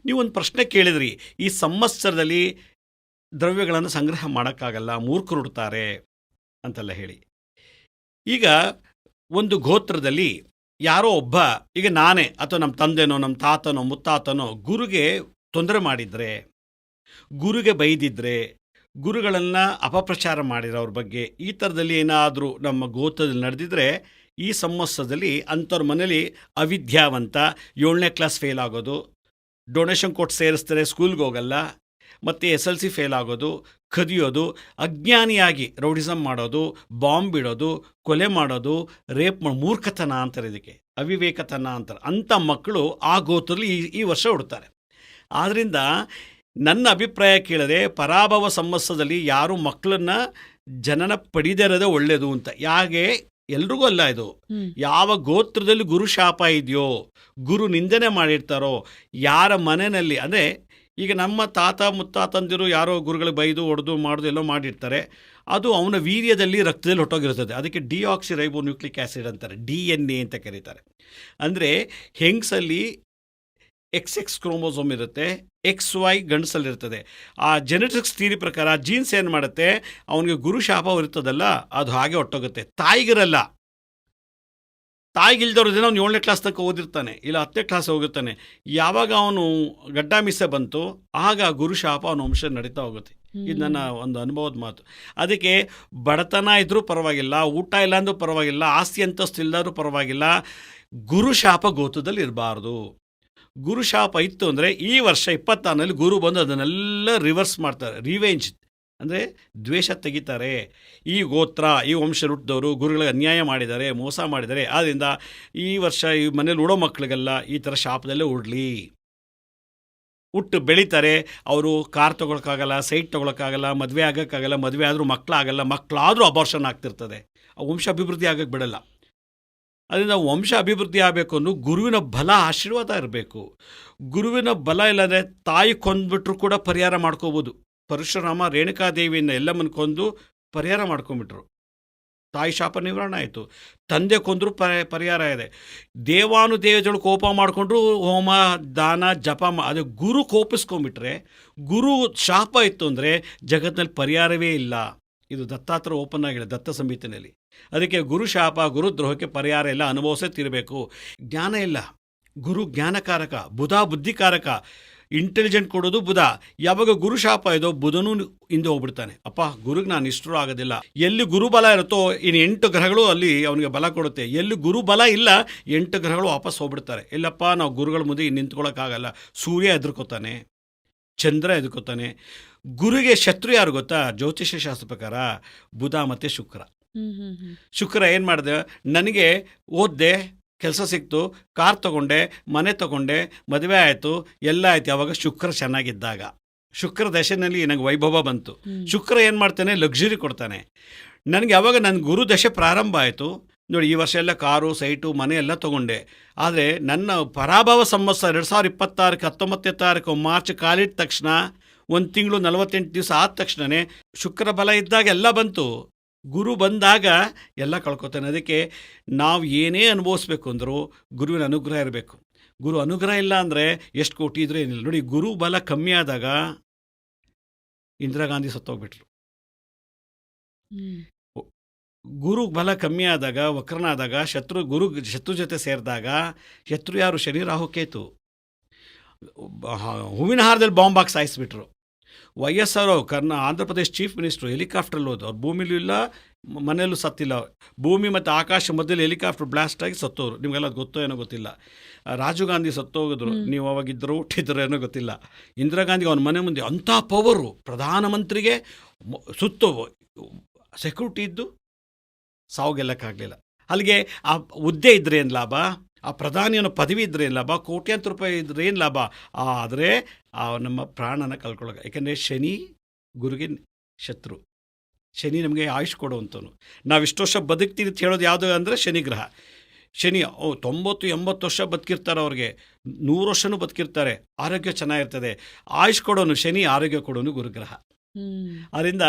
ನೀವೊಂದು ಪ್ರಶ್ನೆ ಕೇಳಿದ್ರಿ, ಈ ಸಂವತ್ಸರದಲ್ಲಿ ದ್ರವ್ಯಗಳನ್ನು ಸಂಗ್ರಹ ಮಾಡೋಕ್ಕಾಗಲ್ಲ, ಮೂರ್ಖರು ಹುಡ್ತಾರೆ ಅಂತೆಲ್ಲ ಹೇಳಿ. ಈಗ ಒಂದು ಗೋತ್ರದಲ್ಲಿ ಯಾರೋ ಒಬ್ಬ, ಈಗ ನಾನೇ ಅಥವಾ ನಮ್ಮ ತಂದೆನೋ ನಮ್ಮ ತಾತನೋ ಮುತ್ತಾತನೋ ಗುರುಗೆ ತೊಂದರೆ ಮಾಡಿದರೆ, ಗುರುಗೆ ಬೈದಿದ್ರೆ, ಗುರುಗಳನ್ನು ಅಪಪ್ರಚಾರ ಮಾಡಿರೋ ಅವ್ರ ಬಗ್ಗೆ ಈ ಥರದಲ್ಲಿ ಏನಾದರೂ ನಮ್ಮ ಗೋತ್ರದಲ್ಲಿ ನಡೆದಿದ್ರೆ, ಈ ಸಂವತ್ಸರದಲ್ಲಿ ಅಂಥವ್ರ ಮನೇಲಿ ಅವಿದ್ಯಾವಂತ, 7ನೇ ಕ್ಲಾಸ್ ಫೇಲ್ ಆಗೋದು, ಡೊನೇಷನ್ ಕೊಟ್ಟು ಸೇರಿಸ್ತಾರೆ, ಸ್ಕೂಲ್ಗೆ ಹೋಗಲ್ಲ, ಮತ್ತು SLC ಫೇಲ್ ಆಗೋದು, ಕದಿಯೋದು, ಅಜ್ಞಾನಿಯಾಗಿ ರೌಡಿಸಮ್ ಮಾಡೋದು, ಬಾಂಬ್ ಬಿಡೋದು, ಕೊಲೆ ಮಾಡೋದು, ರೇಪ್ ಮೂರ್ಖತನ ಅಂತಾರೆ, ಇದಕ್ಕೆ ಅವಿವೇಕತನ ಅಂತಾರೆ. ಅಂಥ ಮಕ್ಕಳು ಆ ಗೋತ್ರದಲ್ಲಿ ಈ ವರ್ಷ ಹುಡ್ತಾರೆ. ಆದ್ದರಿಂದ ನನ್ನ ಅಭಿಪ್ರಾಯ ಕೇಳಿದ್ರೆ, ಪರಾಭವ ಸಂವತ್ಸರದಲ್ಲಿ ಯಾರು ಮಕ್ಕಳನ್ನ ಜನನ ಪಡೆದೇ ಇರೋದೇ ಒಳ್ಳೆಯದು ಅಂತ. ಯಾಕೆ ಎಲ್ರಿಗೂ ಅಲ್ಲ, ಇದು ಯಾವ ಗೋತ್ರದಲ್ಲಿ ಗುರು ಶಾಪ ಇದೆಯೋ, ಗುರು ನಿಂದನೆ ಮಾಡಿರ್ತಾರೋ, ಯಾರ ಮನೆಯಲ್ಲಿ, ಅಂದರೆ ಈಗ ನಮ್ಮ ತಾತ ಮುತ್ತಾತಂದಿರು ಯಾರೋ ಗುರುಗಳಿಗೆ ಬೈದು ಹೊಡೆದು ಮಾಡೋದು ಎಲ್ಲೋ ಮಾಡಿರ್ತಾರೆ, ಅದು ಅವನ ವೀರ್ಯದಲ್ಲಿ ರಕ್ತದಲ್ಲಿ ಹೊಟ್ಟೋಗಿರ್ತದೆ. ಅದಕ್ಕೆ ಡಿಆಕ್ಸಿರೈಬೋನ್ಯೂಕ್ಲಿಕ್ ಆ್ಯಸಿಡ್ ಅಂತಾರೆ, DNA ಅಂತ ಕರೀತಾರೆ. ಅಂದರೆ ಹೆಂಗಸಲ್ಲಿ XX ಕ್ರೋಮೋಸೋಮ್ ಇರುತ್ತೆ, XY ಗಂಡಸಲ್ಲಿರ್ತದೆ. ಆ ಜೆನೆಟಿಕ್ಸ್ ಥಿಯರಿ ಪ್ರಕಾರ ಜೀನ್ಸ್ ಏನು ಮಾಡುತ್ತೆ, ಅವನಿಗೆ ಗುರು ಶಾಪ ಇರ್ತದಲ್ಲ, ಅದು ಹಾಗೆ ಹೊಟ್ಟೋಗುತ್ತೆ. ತಾಯಿಗಿರಲ್ಲ. ತಾಯಿಗಿಲ್ದವ್ರ ದಿನ ಅವ್ನು 7ನೇ ಕ್ಲಾಸ್ ತನಕ ಓದಿರ್ತಾನೆ, ಇಲ್ಲ 10ನೇ ಕ್ಲಾಸ್ ಹೋಗಿರ್ತಾನೆ. ಯಾವಾಗ ಅವನು ಗಡ್ಡ ಮಿಸೆ ಬಂತು, ಆಗ ಗುರುಶಾಪ ಅವನ ವಂಶ ನಡೀತಾ ಹೋಗುತ್ತೆ. ಇದು ನನ್ನ ಒಂದು ಅನುಭವದ ಮಾತು. ಅದಕ್ಕೆ ಬಡತನ ಇದ್ರೂ ಪರವಾಗಿಲ್ಲ, ಊಟ ಇಲ್ಲ ಅಂದ್ರೂ ಪರವಾಗಿಲ್ಲ, ಆಸ್ತಿ ಅಂತಸ್ತು ಇಲ್ಲದ್ರೂ ಪರವಾಗಿಲ್ಲ, ಗುರುಶಾಪ ಗೋತ್ರದಲ್ಲಿ ಇರಬಾರ್ದು. ಗುರುಶಾಪ ಇತ್ತು ಅಂದರೆ ಈ ವರ್ಷ 26ರಲ್ಲಿ ಗುರು ಬಂದು ಅದನ್ನೆಲ್ಲ ರಿವರ್ಸ್ ಮಾಡ್ತಾರೆ, ರಿವೆಂಜ್ ಅಂದರೆ ದ್ವೇಷ ತೆಗಿತಾರೆ. ಈ ಗೋತ್ರ, ಈ ವಂಶ ಹುಟ್ಟಿದವರು ಗುರುಗಳಿಗೆ ಅನ್ಯಾಯ ಮಾಡಿದ್ದಾರೆ, ಮೋಸ ಮಾಡಿದ್ದಾರೆ, ಆದ್ದರಿಂದ ಈ ವರ್ಷ ಈ ಮನೇಲಿ ಉಡೋ ಮಕ್ಕಳಿಗೆಲ್ಲ ಈ ಥರ ಶಾಪದಲ್ಲೇ ಉಡ್ಲಿ. ಹುಟ್ಟು ಬೆಳೀತಾರೆ, ಅವರು ಕಾರ್ ತೊಗೊಳಕ್ಕಾಗಲ್ಲ, ಸೈಟ್ ತೊಗೊಳಕ್ಕಾಗಲ್ಲ, ಮದುವೆ ಆಗೋಕ್ಕಾಗಲ್ಲ, ಮದುವೆ ಆದರೂ ಮಕ್ಕಳಾಗಲ್ಲ, ಮಕ್ಕಳಾದರೂ ಅಬಾರ್ಷನ್ ಆಗ್ತಿರ್ತದೆ. ಆ ವಂಶ ಅಭಿವೃದ್ಧಿ ಆಗೋಕ್ಕೆ ಬಿಡಲ್ಲ. ಅದರಿಂದ ವಂಶ ಅಭಿವೃದ್ಧಿ ಆಗಬೇಕು ಅನ್ನೋ ಗುರುವಿನ ಬಲ ಆಶೀರ್ವಾದ ಇರಬೇಕು. ಗುರುವಿನ ಬಲ ಇಲ್ಲದೆ ತಾಯಿ ಕೊಂದ್ಬಿಟ್ರು ಕೂಡ ಪರಿಹಾರ ಮಾಡ್ಕೋಬೋದು. ಪರಶುರಾಮ ರೇಣುಕಾದೇವಿಯನ್ನು ಎಲ್ಲಮ್ಮನ ಕೊಂದು ಪರಿಹಾರ ಮಾಡ್ಕೊಂಬಿಟ್ರು. ತಾಯಿ ಶಾಪ ನಿವಾರಣೆ ಆಯಿತು. ತಂದೆ ಕೊಂದರೂ ಪರಿಹಾರ ಇದೆ. ದೇವಾನುದೇವತೆಗಳು ಕೋಪ ಮಾಡಿಕೊಂಡ್ರು ಹೋಮ ದಾನ ಜಪ ಅದು ಗುರು ಕೋಪಿಸ್ಕೊಂಡ್ಬಿಟ್ರೆ, ಗುರು ಶಾಪ ಇತ್ತು ಅಂದರೆ ಜಗತ್ತಿನಲ್ಲಿ ಪರಿಹಾರವೇ ಇಲ್ಲ. ಇದು ದತ್ತಾತ್ರ ಓಪನ್ ಆಗಿದೆ ದತ್ತ ಸಂಹಿತೆಯಲ್ಲಿ. ಅದಕ್ಕೆ ಗುರು ಶಾಪ ಗುರುದ್ರೋಹಕ್ಕೆ ಪರಿಹಾರ ಇಲ್ಲ, ಅನುಭವಿಸೇ ತಿರಬೇಕು. ಜ್ಞಾನ ಇಲ್ಲ, ಗುರು ಜ್ಞಾನಕಾರಕ, ಬುಧ ಬುದ್ಧಿಕಾರಕ, ಇಂಟೆಲಿಜೆಂಟ್ ಕೊಡೋದು ಬುಧ. ಯಾವಾಗ ಗುರು ಶಾಪ ಇದೋ ಬುಧನೂ ಹಿಂದೆ ಹೋಗ್ಬಿಡ್ತಾನೆ. ಅಪ್ಪ ಗುರುಗೆ ನಾನು ಇಷ್ಟರು ಆಗೋದಿಲ್ಲ. ಎಲ್ಲಿ ಗುರುಬಲ ಇರುತ್ತೋ ಇನ್ನು 8 ಗ್ರಹಗಳು ಅಲ್ಲಿ ಅವನಿಗೆ ಬಲ ಕೊಡುತ್ತೆ. ಎಲ್ಲಿ ಗುರುಬಲ ಇಲ್ಲ 8 ಗ್ರಹಗಳು ವಾಪಸ್ ಹೋಗ್ಬಿಡ್ತಾರೆ. ಇಲ್ಲಪ್ಪ ನಾವು ಗುರುಗಳ ಮುಂದೆ ನಿಂತ್ಕೊಳ್ಳೋಕ್ಕಾಗಲ್ಲ. ಸೂರ್ಯ ಎದುರ್ಕೋತಾನೆ, ಚಂದ್ರ ಎದುರ್ಕೋತಾನೆ. ಗುರುಗೆ ಶತ್ರು ಯಾರು ಗೊತ್ತಾ? ಜ್ಯೋತಿಷ್ಯ ಶಾಸ್ತ್ರ ಪ್ರಕಾರ ಬುಧ ಮತ್ತು ಶುಕ್ರ. ಶುಕ್ರ ಏನು ಮಾಡಿದೆ, ನನಗೆ ಓದ್ದೆ, ಕೆಲಸ ಸಿಕ್ತು, ಕಾರ್ ತೊಗೊಂಡೆ, ಮನೆ ತೊಗೊಂಡೆ, ಮದುವೆ ಆಯಿತು, ಎಲ್ಲ ಆಯ್ತು. ಯಾವಾಗ ಶುಕ್ರ ಚೆನ್ನಾಗಿದ್ದಾಗ, ಶುಕ್ರ ದಶೆಯಲ್ಲಿ ನನಗೆ ವೈಭವ ಬಂತು. ಶುಕ್ರ ಏನು ಮಾಡ್ತಾನೆ, ಲಕ್ಸುರಿ ಕೊಡ್ತಾನೆ. ನನಗೆ ಯಾವಾಗ ನನ್ನ ಗುರು ದಶೆ ಪ್ರಾರಂಭ ಆಯಿತು ನೋಡಿ, ಈ ವರ್ಷ ಎಲ್ಲ ಕಾರು ಸೈಟು ಮನೆ ಎಲ್ಲ ತೊಗೊಂಡೆ. ಆದರೆ ನನ್ನ ಪರಾಭವ ಸಂವತ್ಸರ 2026 19ನೇ ತಾರೀಕು ಮಾರ್ಚ್ ಕಾಲಿಟ್ಟ ತಕ್ಷಣ 1 ತಿಂಗಳು 48 ದಿವಸ ಆದ ತಕ್ಷಣವೇ ಶುಕ್ರ ಬಲ ಇದ್ದಾಗ ಎಲ್ಲ ಬಂತು. ಗುರು ಬಂದಾಗ ಎಲ್ಲ ಕಳ್ಕೊತಾನೆ. ಅದಕ್ಕೆ ನಾವು ಏನೇ ಅನುಭವಿಸ್ಬೇಕು ಅಂದರೂ ಗುರುವಿನ ಅನುಗ್ರಹ ಇರಬೇಕು. ಗುರು ಅನುಗ್ರಹ ಇಲ್ಲ ಅಂದರೆ ಎಷ್ಟು ಕೋಟಿ ಇದ್ರೂ ಏನಿಲ್ಲ. ನೋಡಿ, ಗುರು ಬಲ ಕಮ್ಮಿ ಆದಾಗ ಇಂದಿರಾ ಗಾಂಧಿ ಸತ್ತೋಗ್ಬಿಟ್ರು. ಗುರು ಬಲ ಕಮ್ಮಿ ಆದಾಗ, ವಕ್ರನಾದಾಗ, ಶತ್ರು ಜೊತೆ ಸೇರಿದಾಗ, ಶತ್ರು ಯಾರು? ಶನಿ ರಾಹು ಕೇತು. ಹೂವಿನ ಹಾರದಲ್ಲಿ ಬಾಂಬ್ ಹಾಕಿ ಸಾಯಿಸಿಬಿಟ್ರು. YSR Andhra Pradesh chief minister ಹೆಲಿಕಾಪ್ಟ್ರಲ್ಲಿ ಹೋದ್ರು. ಅವ್ರು ಭೂಮಿಲೂ ಇಲ್ಲ, ಮನೆಯಲ್ಲೂ ಸತ್ತಿಲ್ಲ. ಭೂಮಿ ಮತ್ತು ಆಕಾಶ ಮಧ್ಯದಲ್ಲಿ ಹೆಲಿಕಾಪ್ಟರ್ ಬ್ಲಾಸ್ಟ್ ಆಗಿ ಸತ್ತೋರು. ನಿಮಗೆಲ್ಲ ಗೊತ್ತೋ ಏನೋ ಗೊತ್ತಿಲ್ಲ. ರಾಜೀವ್ ಗಾಂಧಿ ಸತ್ತೋಗಿದ್ರು. ನೀವು ಅವಾಗಿದ್ದರು ಹುಟ್ಟಿದ್ರು ಏನೋ ಗೊತ್ತಿಲ್ಲ. ಇಂದಿರಾ ಗಾಂಧಿಗೆ ಅವನ ಮನೆ ಮುಂದೆ ಅಂಥ ಪವರು, ಪ್ರಧಾನಮಂತ್ರಿಗೆ ಸುತ್ತು ಸೆಕ್ಯೂರಿಟಿ ಇದ್ದು ಸಾವು ಗೆಲ್ಲಕ್ಕಾಗಲಿಲ್ಲ. ಅಲ್ಲಿಗೆ ಆ ಹುದ್ದೆ ಇದ್ರೆ ಏನು ಲಾಭ, ಆ ಪ್ರಧಾನಿ ಅನ್ನೋ ಪದವಿ ಇದ್ರೆ ಏನು ಲಾಭ, ಕೋಟ್ಯಾಂತರ ರೂಪಾಯಿ ಇದ್ರೆ ಏನು ಲಾಭ. ಆದರೆ ನಮ್ಮ ಪ್ರಾಣನ ಕಳ್ಕೊಳ್ಳೋಕೆ. ಯಾಕೆಂದರೆ ಶನಿ ಗುರುಗೆ ಶತ್ರು. ಶನಿ ನಮಗೆ ಆಯುಷ್ ಕೊಡುವಂಥವನು. ನಾವು ಇಷ್ಟು ವರ್ಷ ಬದುಕ್ತೀವಿ ಅಂತ ಹೇಳೋದು ಯಾವುದು ಅಂದರೆ ಶನಿ ಗ್ರಹ. ಶನಿ 90-80 ವರ್ಷ ಬದುಕಿರ್ತಾರೆ, ಅವ್ರಿಗೆ 100 ವರ್ಷನೂ ಬದುಕಿರ್ತಾರೆ, ಆರೋಗ್ಯ ಚೆನ್ನಾಗಿರ್ತದೆ. ಆಯುಷ್ ಕೊಡೋನು ಶನಿ, ಆರೋಗ್ಯ ಕೊಡೋನು ಗುರುಗ್ರಹ. ಅದರಿಂದ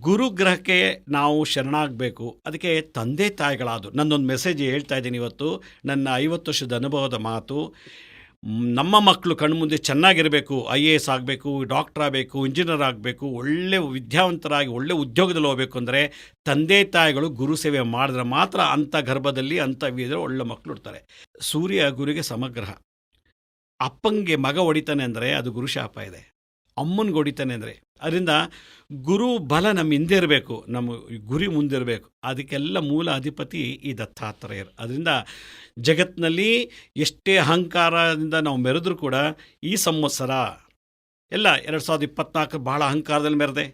ಗುರುಗ್ರಹಕ್ಕೆ ನಾವು ಶರಣಾಗಬೇಕು. ಅದಕ್ಕೆ ತಂದೆ ತಾಯಿಗಳಾದರು. ನನ್ನೊಂದು ಮೆಸೇಜ್ ಹೇಳ್ತಾ ಇದ್ದೀನಿ ಇವತ್ತು, ನನ್ನ 50 ವರ್ಷದ ಅನುಭವದ ಮಾತು. ನಮ್ಮ ಮಕ್ಕಳು ಕಣ್ಮುಂದೆ ಚೆನ್ನಾಗಿರಬೇಕು, IAS ಆಗಬೇಕು, ಡಾಕ್ಟರ್ ಆಗಬೇಕು, ಇಂಜಿನಿಯರ್ ಆಗಬೇಕು, ಒಳ್ಳೆ ವಿದ್ಯಾವಂತರಾಗಿ ಒಳ್ಳೆ ಉದ್ಯೋಗದಲ್ಲಿ ಹೋಗಬೇಕು ಅಂದರೆ ತಂದೆ ತಾಯಿಗಳು ಗುರು ಸೇವೆ ಮಾಡಿದ್ರೆ ಮಾತ್ರ ಅಂಥ ಗರ್ಭದಲ್ಲಿ ಅಂಥ ಒಳ್ಳೆ ಮಕ್ಕಳು ಇರ್ತಾರೆ. ಸೂರ್ಯ ಗುರಿಗೆ ಸಮಗ್ರಹ. ಅಪ್ಪಂಗೆ ಮಗ ಹೊಡಿತಾನೆ ಅಂದರೆ ಅದು ಗುರುಶಾಪ ಇದೆ. ಅಮ್ಮನಿಗೆ ಹೊಡಿತಾನೆ ಅಂದರೆ, ಅದರಿಂದ ಗುರು ಬಲ ನಮ್ಮ ಹಿಂದೆ ಇರಬೇಕು, ನಮ್ಮ ಗುರಿ ಮುಂದಿರಬೇಕು. ಅದಕ್ಕೆಲ್ಲ ಮೂಲ ಅಧಿಪತಿ ಈ ದತ್ತಾತ್ರೇಯರು. ಅದರಿಂದ ಜಗತ್ತಿನಲ್ಲಿ ಎಷ್ಟೇ ಅಹಂಕಾರದಿಂದ ನಾವು ಮೆರೆದ್ರೂ ಕೂಡ ಈ ಸಂವತ್ಸರ ಎಲ್ಲ 2024 ಬಹಳ ಅಹಂಕಾರದಲ್ಲಿ ಮೆರೆದೆ.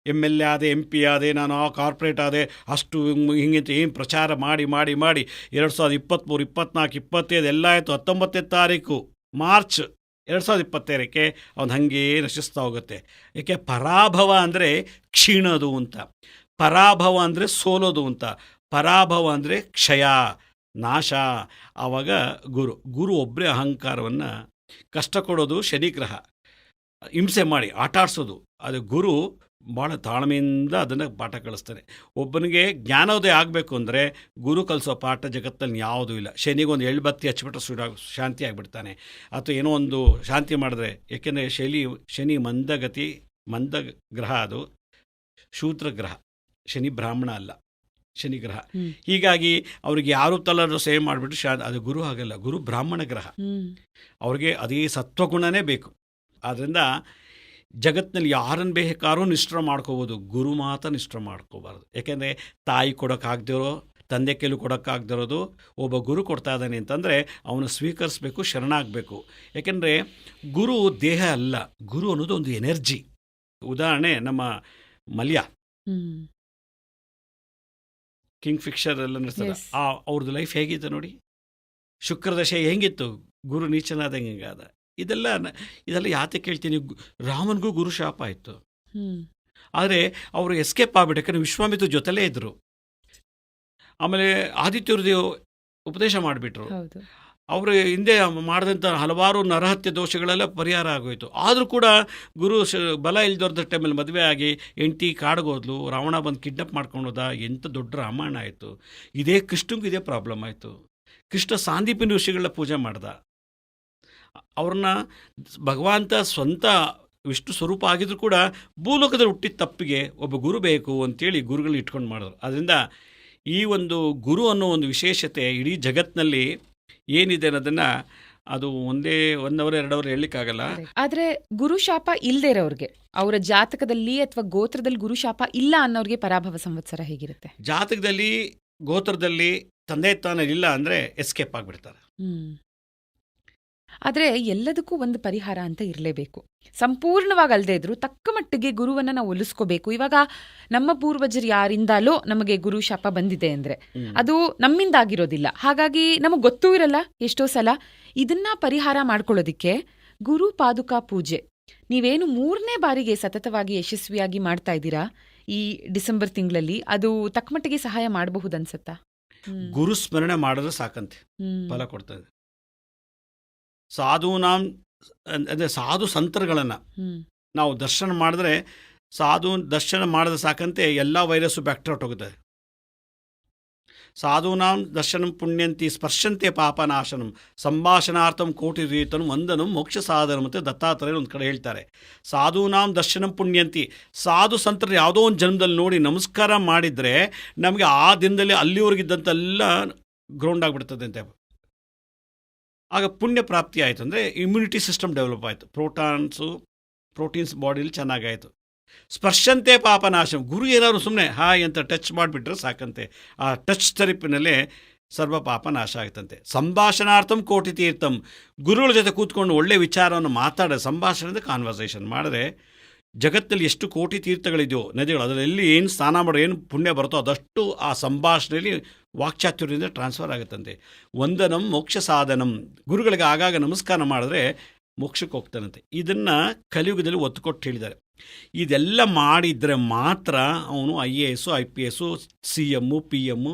MLA ಆದೆ, MP ಆದೆ, ನಾನು ಕಾರ್ಪೊರೇಟ್ ಆದೆ, ಅಷ್ಟು ಹಿಂಗಿಂತ ಏನು ಪ್ರಚಾರ ಮಾಡಿ ಮಾಡಿ ಮಾಡಿ 2023 24 25 ಎಲ್ಲ ಆಯಿತು. 19ನೇ ತಾರೀಕು ಮಾರ್ಚ್ 2022ಕ್ಕೆ ಅವನು ಹಾಗೇ ನಶಿಸ್ತಾ ಹೋಗುತ್ತೆ. ಏಕೆ? ಪರಾಭವ ಅಂದರೆ ಕ್ಷೀಣೋದು ಅಂತ, ಪರಾಭವ ಅಂದರೆ ಸೋಲೋದು ಅಂತ, ಪರಾಭವ ಅಂದರೆ ಕ್ಷಯ, ನಾಶ. ಆವಾಗ ಗುರು ಒಬ್ಬರೇ ಅಹಂಕಾರವನ್ನು ಕಷ್ಟ ಕೊಡೋದು ಶನಿಗ್ರಹ, ಹಿಂಸೆ ಮಾಡಿ ಆಟಾಡಿಸೋದು. ಅದು ಗುರು ಭಾಳ ತಾಳ್ಮೆಯಿಂದ ಅದನ್ನು ಪಾಠ ಕಳಿಸ್ತಾನೆ. ಒಬ್ಬನಿಗೆ ಜ್ಞಾನೋದಯ ಆಗಬೇಕು ಅಂದರೆ ಗುರು ಕಲಿಸೋ ಪಾಠ ಜಗತ್ತಲ್ಲಿ ಯಾವುದೂ ಇಲ್ಲ. ಶನಿಗೊಂದು ಎಳ್ಬತ್ತಿ ಹಚ್ಬಿಟ್ರೆ ಶಾಂತಿ ಆಗಿಬಿಡ್ತಾನೆ, ಅಥವಾ ಏನೋ ಒಂದು ಶಾಂತಿ ಮಾಡಿದ್ರೆ. ಏಕೆಂದರೆ ಶನಿ ಮಂದ ಗ್ರಹ, ಅದು ಶೂದ್ರ ಗ್ರಹ. ಶನಿ ಬ್ರಾಹ್ಮಣ ಅಲ್ಲ, ಶನಿ ಗ್ರಹ. ಹೀಗಾಗಿ ಅವ್ರಿಗೆ ಯಾರು ತಲ್ಲರೂ ಸೇವೆ ಮಾಡಿಬಿಟ್ಟು ಅದು ಗುರು ಆಗಲ್ಲ. ಗುರು ಬ್ರಾಹ್ಮಣ ಗ್ರಹ, ಅವ್ರಿಗೆ ಅದೇ ಸತ್ವಗುಣನೇ ಬೇಕು. ಆದ್ದರಿಂದ ಜಗತ್ತಿನಲ್ಲಿ ಯಾರನ್ನು ಬೇಕಾದ್ರೂ ನಿಷ್ಠ ಮಾಡ್ಕೋಬೋದು, ಗುರು ಮಾತ್ರ ನಿಷ್ಠ ಮಾಡ್ಕೋಬಾರ್ದು. ಯಾಕೆಂದರೆ ತಾಯಿ ಕೊಡೋಕ್ಕಾಗದಿರೋ, ತಂದೆ ಕೈಲೂ ಕೊಡೋಕ್ಕಾಗದಿರೋದು ಒಬ್ಬ ಗುರು ಕೊಡ್ತಾ ಇದ್ದಾನೆ ಅಂತಂದರೆ ಅವನು ಸ್ವೀಕರಿಸಬೇಕು, ಶರಣಾಗಬೇಕು. ಯಾಕೆಂದರೆ ಗುರು ದೇಹ ಅಲ್ಲ, ಗುರು ಅನ್ನೋದು ಒಂದು ಎನರ್ಜಿ. ಉದಾಹರಣೆ, ನಮ್ಮ ಮಲ್ಯ ಹ್ಮ್ ಕಿಂಗ್ ಫಿಕ್ಷರ್ ಎಲ್ಲ ನಡೆಸ್ತಲ್ಲ Yes. ಅವ್ರದ್ದು ಲೈಫ್ ಹೇಗಿತ್ತು ನೋಡಿ. ಶುಕ್ರದಶೆ ಹೆಂಗಿತ್ತು, ಗುರು ನೀಚನಾದಂಗೆ ಹಿಂಗಾದ. ಇದೆಲ್ಲ ಯಾತೆ ಕೇಳ್ತೀನಿ. ರಾಮನಿಗೂ ಗುರು ಶಾಪ ಆಯಿತು. ಹ್ಮ್ ಆದರೆ ಅವರು ಎಸ್ಕೇಪ್ ಆಗ್ಬಿಟ್ಟು, ಯಾಕಂದರೆ ವಿಶ್ವಾಮಿತ್ರ ಜೊತೆಲೇ ಇದ್ದರು. ಆಮೇಲೆ ಆದಿತ್ಯವ್ರದ್ದು ಉಪದೇಶ ಮಾಡಿಬಿಟ್ರು. ಹೌದು. ಅವರು ಹಿಂದೆ ಮಾಡಿದಂಥ ಹಲವಾರು ನರಹತ್ಯೆ ದೋಷಗಳೆಲ್ಲ ಪರಿಹಾರ ಆಗೋಯ್ತು. ಆದರೂ ಕೂಡ ಗುರು ಬಲ ಇಲ್ದೋರ್ದ ಟೈಮಲ್ಲಿ ಮದುವೆ ಆಗಿ ಹೆಂಡತಿ ಕಾಡ್ಗೋದ್ಲು, ರಾವಣ ಬಂದು ಕಿಡ್ನಾಪ್ ಮಾಡ್ಕೊಂಡೋದ. ಎಂಥ ದೊಡ್ಡ ರಾಮಾಯಣ ಆಯಿತು. ಇದೇ ಕೃಷ್ಣಂಗೂ ಇದೇ ಪ್ರಾಬ್ಲಮ್ ಆಯಿತು. ಕೃಷ್ಣ ಸಾಂದೀಪಿನಿ ಋಷಿಗಳನ್ನ ಪೂಜೆ ಮಾಡ್ದ. ಅವ್ರನ್ನ ಭಗವಂತ ಸ್ವಂತ ವಿಷ್ಣು ಸ್ವರೂಪ ಆಗಿದ್ರು ಕೂಡ ಭೂಲೋಕದಲ್ಲಿ ಹುಟ್ಟಿದ ತಪ್ಪಿಗೆ ಒಬ್ಬ ಗುರು ಬೇಕು ಅಂತೇಳಿ ಗುರುಗಳು ಇಟ್ಕೊಂಡು ಮಾಡಿದ್ರು. ಅದರಿಂದ ಈ ಒಂದು ಗುರು ಅನ್ನೋ ಒಂದು ವಿಶೇಷತೆ ಇಡೀ ಜಗತ್ತಿನಲ್ಲಿ ಏನಿದೆ ಅನ್ನೋದನ್ನು ಅದು ಒಂದೇ 1 ಅವರ್ 2 ಅವರ್ ಹೇಳಲಿಕ್ಕಾಗಲ್ಲ. ಆದ್ರೆ ಗುರು ಶಾಪ ಇಲ್ದೇ ಇರೋರ್ಗೆ, ಅವರ ಜಾತಕದಲ್ಲಿ ಅಥವಾ ಗೋತ್ರದಲ್ಲಿ ಗುರು ಶಾಪ ಇಲ್ಲ ಅನ್ನೋರ್ಗೆ ಪರಾಭವ ಸಂವತ್ಸರ ಹೇಗಿರುತ್ತೆ? ಜಾತಕದಲ್ಲಿ ಗೋತ್ರದಲ್ಲಿ ತಂದೆ ತಾನೇ ಇಲ್ಲ ಅಂದರೆ ಎಸ್ಕೇಪ್ ಆಗಿಬಿಡ್ತಾರೆ. ಆದ್ರೆ ಎಲ್ಲದಕ್ಕೂ ಒಂದು ಪರಿಹಾರ ಅಂತ ಇರಲೇಬೇಕು. ಸಂಪೂರ್ಣವಾಗಿ ಅಲ್ಲದೆ ಇದ್ರು ತಕ್ಕ ಮಟ್ಟಿಗೆ ಗುರುವನ್ನ ನಾವು ಒಲಿಸ್ಕೋಬೇಕು. ಇವಾಗ ನಮ್ಮ ಪೂರ್ವಜರು ಯಾರಿಂದಲೋ ನಮಗೆ ಗುರು ಶಾಪ ಬಂದಿದೆ ಅಂದ್ರೆ ಅದು ನಮ್ಮಿಂದ ಆಗಿರೋದಿಲ್ಲ. ಹಾಗಾಗಿ ನಮಗೆ ಗೊತ್ತೂ ಇರಲ್ಲ ಎಷ್ಟೋ ಸಲ. ಇದನ್ನ ಪರಿಹಾರ ಮಾಡ್ಕೊಳ್ಳೋದಿಕ್ಕೆ ಗುರು ಪಾದುಕಾ ಪೂಜೆ ನೀವೇನು 3ನೇ ಬಾರಿಗೆ ಸತತವಾಗಿ ಯಶಸ್ವಿಯಾಗಿ ಮಾಡ್ತಾ ಇದ್ದೀರಾ ಈ ಡಿಸೆಂಬರ್ ತಿಂಗಳಲ್ಲಿ, ಅದು ತಕ್ಕಮಟ್ಟಿಗೆ ಸಹಾಯ ಮಾಡಬಹುದನ್ಸತ್ತಾ? ಗುರು ಸ್ಮರಣೆ ಮಾಡಿದ್ರೆ ಸಾಕಂತೆ ಫಲ ಕೊಡ್ತಾ ಇದೆ. ಸಾಧುನಾಂ ಅಂದರೆ ಸಾಧು ಸಂತರುಗಳನ್ನು ನಾವು ದರ್ಶನ ಮಾಡಿದ್ರೆ, ಸಾಧು ದರ್ಶನ ಮಾಡಿದ್ರೆ ಸಾಕಂತೆ ಎಲ್ಲ ವೈರಸ್ಸು ಬ್ಯಾಕ್ಟೀರಿಯಾ ಹೊಟ್ಟೋಗುತ್ತೆ. ಸಾಧೂನಾಂ ದರ್ಶನಂ ಪುಣ್ಯಂತಿ ಸ್ಪರ್ಶಂತೆ ಪಾಪನಾಶನಂ ಸಂಭಾಷಣಾರ್ಥಂ ಕೋಟಿ ರೀತನು ವಂದನಂ ಮೋಕ್ಷ ಸಾಧನ ಮತ್ತು ದತ್ತಾತ್ರೇಯರು ಒಂದು ಕಡೆ ಹೇಳ್ತಾರೆ. ಸಾಧೂನಾಂ ದರ್ಶನಂ ಪುಣ್ಯಂತಿ, ಸಾಧು ಸಂತರು ಯಾವುದೋ ಒಂದು ಜನ್ಮದಲ್ಲಿ ನೋಡಿ ನಮಸ್ಕಾರ ಮಾಡಿದರೆ ನಮಗೆ ಆ ದಿನದಲ್ಲಿ ಅಲ್ಲಿವರೆಗಿದ್ದಂತೆಲ್ಲ ಗ್ರೌಂಡ್ ಆಗಿಬಿಡ್ತದೆ ಅಂತೆ. ಆಗ ಪುಣ್ಯ ಪ್ರಾಪ್ತಿ ಆಯಿತು ಅಂದರೆ ಇಮ್ಯುನಿಟಿ ಸಿಸ್ಟಮ್ ಡೆವಲಪ್ ಆಯಿತು. ಪ್ರೋಟೀನ್ಸ್ ಬಾಡಿಲಿ ಚೆನ್ನಾಗಾಯಿತು. ಸ್ಪರ್ಶಂತೆ ಪಾಪನಾಶಂ, ಗುರು ಏನಾದ್ರು ಸುಮ್ಮನೆ ಹಾಯ್ ಅಂತ ಟಚ್ ಮಾಡಿಬಿಟ್ರೆ ಸಾಕಂತೆ, ಆ ಟಚ್ ಥೆರಪಿನಲ್ಲೇ ಸರ್ವ ಪಾಪ ನಾಶ ಆಗ್ತಂತೆ. ಸಂಭಾಷಣಾರ್ಥಂ ಕೋಟಿ ತೀರ್ಥಂ, ಗುರುಗಳ ಜೊತೆ ಕೂತ್ಕೊಂಡು ಒಳ್ಳೆ ವಿಚಾರವನ್ನು ಮಾತಾಡೋ ಸಂಭಾಷಣೆ ಕಾನ್ವರ್ಸೇಷನ್ ಮಾಡಿದ್ರೆ ಜಗತ್ತಲ್ಲಿ ಎಷ್ಟು ಕೋಟಿ ತೀರ್ಥಗಳಿದೆಯೋ ನದಿಗಳು, ಅದರಲ್ಲಿ ಏನು ಸ್ನಾನ ಮಾಡೋ ಏನು ಪುಣ್ಯ ಬರುತ್ತೋ ಅದಷ್ಟು ಆ ಸಂಭಾಷಣೆಯಲ್ಲಿ ವಾಕ್ಚಾತುರ್ಯದಿಂದ ಟ್ರಾನ್ಸ್ಫರ್ ಆಗುತ್ತಂತೆ. ವಂದನಂ ಮೋಕ್ಷ ಸಾಧನಂ, ಗುರುಗಳಿಗೆ ಆಗಾಗ ನಮಸ್ಕಾರ ಮಾಡಿದ್ರೆ ಮೋಕ್ಷಕ್ಕೆ ಹೋಗ್ತಾನಂತೆ. ಇದನ್ನು ಕಲಿಯುಗದಲ್ಲಿ ಒತ್ತು ಕೊಟ್ಟು ಹೇಳಿದ್ದಾರೆ. ಇದೆಲ್ಲ ಮಾಡಿದರೆ ಮಾತ್ರ ಅವನು IAS IPS CM PM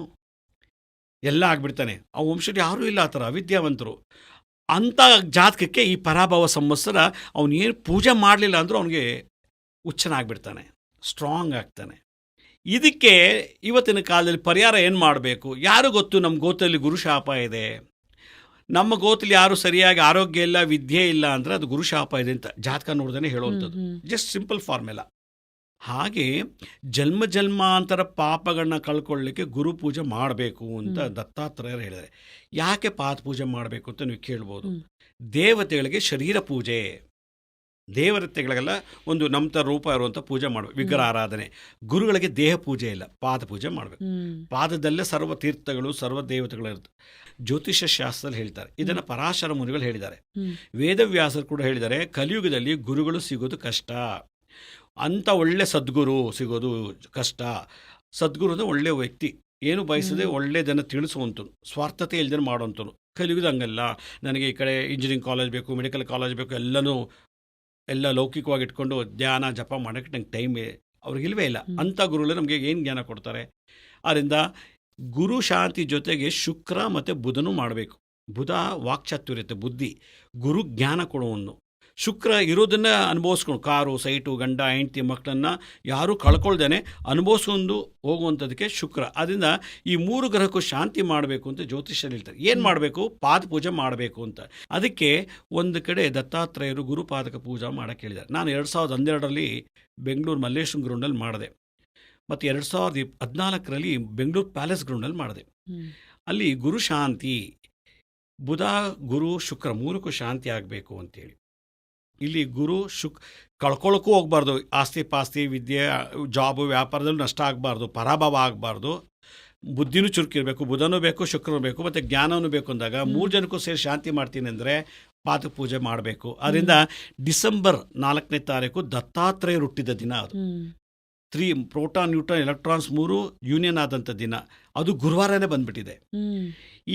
ಎಲ್ಲ ಆಗಿಬಿಡ್ತಾನೆ. ಆ ವಂಶದಲ್ಲಿ ಯಾರೂ ಇಲ್ಲ ಆ ಥರ ಅವಿದ್ಯಾವಂತರು. ಅಂಥ ಜಾತಕಕ್ಕೆ ಈ ಪರಾಭವ ಸಂವತ್ಸರ ಅವನೇನು ಪೂಜೆ ಮಾಡಲಿಲ್ಲ ಅಂದರೂ ಅವನಿಗೆ ಹುಚ್ಚನಾಗ್ಬಿಡ್ತಾನೆ, ಸ್ಟ್ರಾಂಗ್ ಆಗ್ತಾನೆ. ಇದಕ್ಕೆ ಇವತ್ತಿನ ಕಾಲದಲ್ಲಿ ಪರಿಹಾರ ಏನು ಮಾಡಬೇಕು? ಯಾರು ಗೊತ್ತು? ನಮ್ಮ ಗೋತ್ರದಲ್ಲಿ ಗುರುಶಾಪ ಇದೆ, ನಮ್ಮ ಗೋತ್ರದಲ್ಲಿ ಯಾರು ಸರಿಯಾಗಿ ಆರೋಗ್ಯ ಇಲ್ಲ, ವಿದ್ಯೆ ಇಲ್ಲ ಅಂದರೆ ಅದು ಗುರುಶಾಪ ಇದೆ ಅಂತ ಜಾತಕ ನೋಡ್ದೇ ಹೇಳುವಂಥದ್ದು. Just simple formula. ಹಾಗೆ ಜನ್ಮಾಂತರ ಪಾಪಗಳನ್ನ ಕಳ್ಕೊಳ್ಳಿಕ್ಕೆ ಗುರು ಪೂಜೆ ಮಾಡಬೇಕು ಅಂತ ದತ್ತಾತ್ರೇಯರು ಹೇಳಿದ್ದಾರೆ. ಯಾಕೆ ಪಾದ ಪೂಜೆ ಮಾಡಬೇಕು ಅಂತ ನೀವು ಕೇಳ್ಬೋದು. ದೇವತೆಗಳಿಗೆ ಶರೀರ ಪೂಜೆ, ದೇವತೆಗಳಿಗೆಲ್ಲ ಒಂದು ನಮ್ಮ ರೂಪ ಇರುವಂಥ ಪೂಜೆ ಮಾಡಬೇಕು, ವಿಗ್ರಹ ಆರಾಧನೆ. ಗುರುಗಳಿಗೆ ದೇಹ ಪೂಜೆ ಇಲ್ಲ, ಪಾದ ಪೂಜೆ ಮಾಡಬೇಕು. ಪಾದದಲ್ಲೇ ಸರ್ವ ತೀರ್ಥಗಳು ಸರ್ವ ದೇವತೆಗಳು ಇರುತ್ತೆ. ಜ್ಯೋತಿಷ್ಯ ಶಾಸ್ತ್ರದಲ್ಲಿ ಹೇಳ್ತಾರೆ ಇದನ್ನು. ಪರಾಶರ ಮುನಿಗಳು ಹೇಳಿದ್ದಾರೆ, ವೇದವ್ಯಾಸರು ಕೂಡ ಹೇಳಿದ್ದಾರೆ. ಕಲಿಯುಗದಲ್ಲಿ ಗುರುಗಳು ಸಿಗೋದು ಕಷ್ಟ, ಅಂಥ ಒಳ್ಳೆ ಸದ್ಗುರು ಸಿಗೋದು ಕಷ್ಟ. ಸದ್ಗುರು ಅಂದರೆ ಒಳ್ಳೆಯ ವ್ಯಕ್ತಿ, ಏನು ಬಯಸದೆ ಒಳ್ಳೆಯದನ್ನು ತಿಳಿಸುವಂಥದ್ದು, ಸ್ವಾರ್ಥತೆ ಇಲ್ದೇ ಮಾಡುವಂಥದ್ದು. ಕಲಿಯುಗದ ಹಂಗಲ್ಲ, ನನಗೆ ಈ ಕಡೆ ಇಂಜಿನಿಯರಿಂಗ್ ಕಾಲೇಜ್ ಬೇಕು, ಮೆಡಿಕಲ್ ಕಾಲೇಜ್ ಬೇಕು, ಎಲ್ಲ ಲೌಕಿಕವಾಗಿ ಇಟ್ಕೊಂಡು ಧ್ಯಾನ ಜಪ ಮಾಡೋಕ್ಕೆ ನಂಗೆ ಟೈಮ್ ಅವ್ರಿಗಿಲ್ವೇ ಇಲ್ಲ. ಅಂಥ ಗುರುಗಳು ನಮಗೆ ಏನು ಜ್ಞಾನ ಕೊಡ್ತಾರೆ? ಆದ್ದರಿಂದ ಗುರು ಶಾಂತಿ ಜೊತೆಗೆ ಶುಕ್ರ ಮತ್ತು ಬುಧನೂ ಮಾಡಬೇಕು. ಬುಧ ವಾಕ್ಚಾತುರ್ಯತೆ ಬುದ್ಧಿ, ಗುರು ಜ್ಞಾನ ಕೊಡುವನು. ಶುಕ್ರ ಇರೋದನ್ನು ಅನುಭವಿಸ್ಕೊಂಡು ಕಾರು ಸೈಟು ಗಂಡ ಹೆಂಡತಿ ಮಕ್ಕಳನ್ನು ಯಾರೂ ಕಳ್ಕೊಳ್ದೇನೆ ಅನುಭವಿಸ್ಕೊಂಡು ಹೋಗುವಂಥದ್ದಕ್ಕೆ ಶುಕ್ರ. ಅದರಿಂದ ಈ 3 ಗ್ರಹಕ್ಕೂ ಶಾಂತಿ ಮಾಡಬೇಕು ಅಂತ ಜ್ಯೋತಿಷ್ಯರು ಹೇಳ್ತಾರೆ. ಏನು ಮಾಡಬೇಕು? ಪಾದ ಪೂಜೆ ಮಾಡಬೇಕು ಅಂತ. ಅದಕ್ಕೆ ಒಂದು ಕಡೆ ದತ್ತಾತ್ರೇಯರು ಗುರುಪಾದಕ ಪೂಜೆ ಮಾಡೋಕ್ಕೆ ಹೇಳಿದ್ದಾರೆ. ನಾನು 2012ರಲ್ಲಿ ಬೆಂಗಳೂರು ಮಲ್ಲೇಶ್ವರಂ ಗ್ರೌಂಡಲ್ಲಿ ಮಾಡಿದೆ, ಮತ್ತು 2014ರಲ್ಲಿ ಬೆಂಗಳೂರು ಪ್ಯಾಲೇಸ್ ಗ್ರೌಂಡಲ್ಲಿ ಮಾಡಿದೆ. ಅಲ್ಲಿ ಗುರು ಶಾಂತಿ, ಬುಧ ಗುರು ಶುಕ್ರ 3ಕ್ಕೂ ಶಾಂತಿ ಆಗಬೇಕು ಅಂತೇಳಿ. ಇಲ್ಲಿ ಗುರು ಕಳ್ಕೊಳ್ಳೋಕ್ಕೂ ಹೋಗ್ಬಾರ್ದು, ಆಸ್ತಿ ಪಾಸ್ತಿ ವಿದ್ಯೆ ಜಾಬು ವ್ಯಾಪಾರದಲ್ಲೂ ನಷ್ಟ ಆಗಬಾರ್ದು, ಪರಾಭವ ಆಗಬಾರ್ದು. ಬುದ್ಧಿನೂ ಚುರುಕಿರಬೇಕು, ಬುಧನೂ ಬೇಕು ಶುಕ್ರನೂ ಬೇಕು ಮತ್ತು ಜ್ಞಾನವೂ ಬೇಕು ಅಂದಾಗ 3 ಜನಕ್ಕೂ ಸೇರಿ ಶಾಂತಿ ಮಾಡ್ತೀನಿ ಅಂದರೆ ಪಾದ ಪೂಜೆ ಮಾಡಬೇಕು. ಅದರಿಂದ ಡಿಸೆಂಬರ್ 4ನೇ ತಾರೀಕು ದತ್ತಾತ್ರೇಯರು ಹುಟ್ಟಿದ ದಿನ ಅದು. ಪ್ರೋಟಾನ್ ನ್ಯೂಟ್ರಾನ್ ಎಲೆಕ್ಟ್ರಾನ್ಸ್ 3 ಯೂನಿಯನ್ ಆದಂಥ ದಿನ, ಅದು ಗುರುವಾರನೇ ಬಂದ್ಬಿಟ್ಟಿದೆ.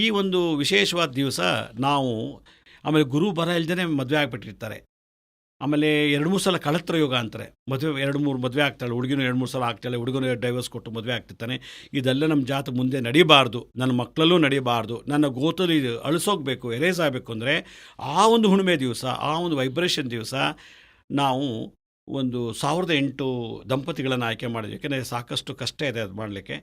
ಈ ಒಂದು ವಿಶೇಷವಾದ ದಿವಸ ನಾವು ಆಮೇಲೆ ಗುರು ಬರ ಇಲ್ದೇ ಮದುವೆ ಆಗಿಬಿಟ್ಟಿರ್ತಾರೆ. ಆಮೇಲೆ 2-3 ಸಲ ಕಳತ್ರ ಯೋಗ ಅಂತಾರೆ. ಮದುವೆ 2-3 ಮದುವೆ ಆಗ್ತಾಳೆ, ಹುಡುಗಿನೂ 2-3 ಸಲ ಆಗ್ತಾಳೆ, ಹುಡುಗನು ಡೈವರ್ಸ್ ಕೊಟ್ಟು ಮದುವೆ ಆಗ್ತಿರ್ತಾನೆ. ಇದೆಲ್ಲ ನಮ್ಮ ಜಾತ ಮುಂದೆ ನಡೀಬಾರ್ದು, ನನ್ನ ಮಕ್ಕಳಲ್ಲೂ ನಡೀಬಾರ್ದು, ನನ್ನ ಗೋತಲ್ಲಿ ಅಳಿಸೋಗ್ಬೇಕು, ಎರೇಸ್ ಆಗಬೇಕು ಅಂದರೆ ಆ ಒಂದು ಹುಣ್ಣಿಮೆ ದಿವಸ, ಆ ಒಂದು ವೈಬ್ರೇಷನ್ ದಿವಸ ನಾವು ಒಂದು 1008 ದಂಪತಿಗಳನ್ನು ಆಯ್ಕೆ ಮಾಡಿದ್ವಿ. ಯಾಕೆಂದರೆ ಸಾಕಷ್ಟು ಕಷ್ಟ ಇದೆ ಅದು ಮಾಡಲಿಕ್ಕೆ.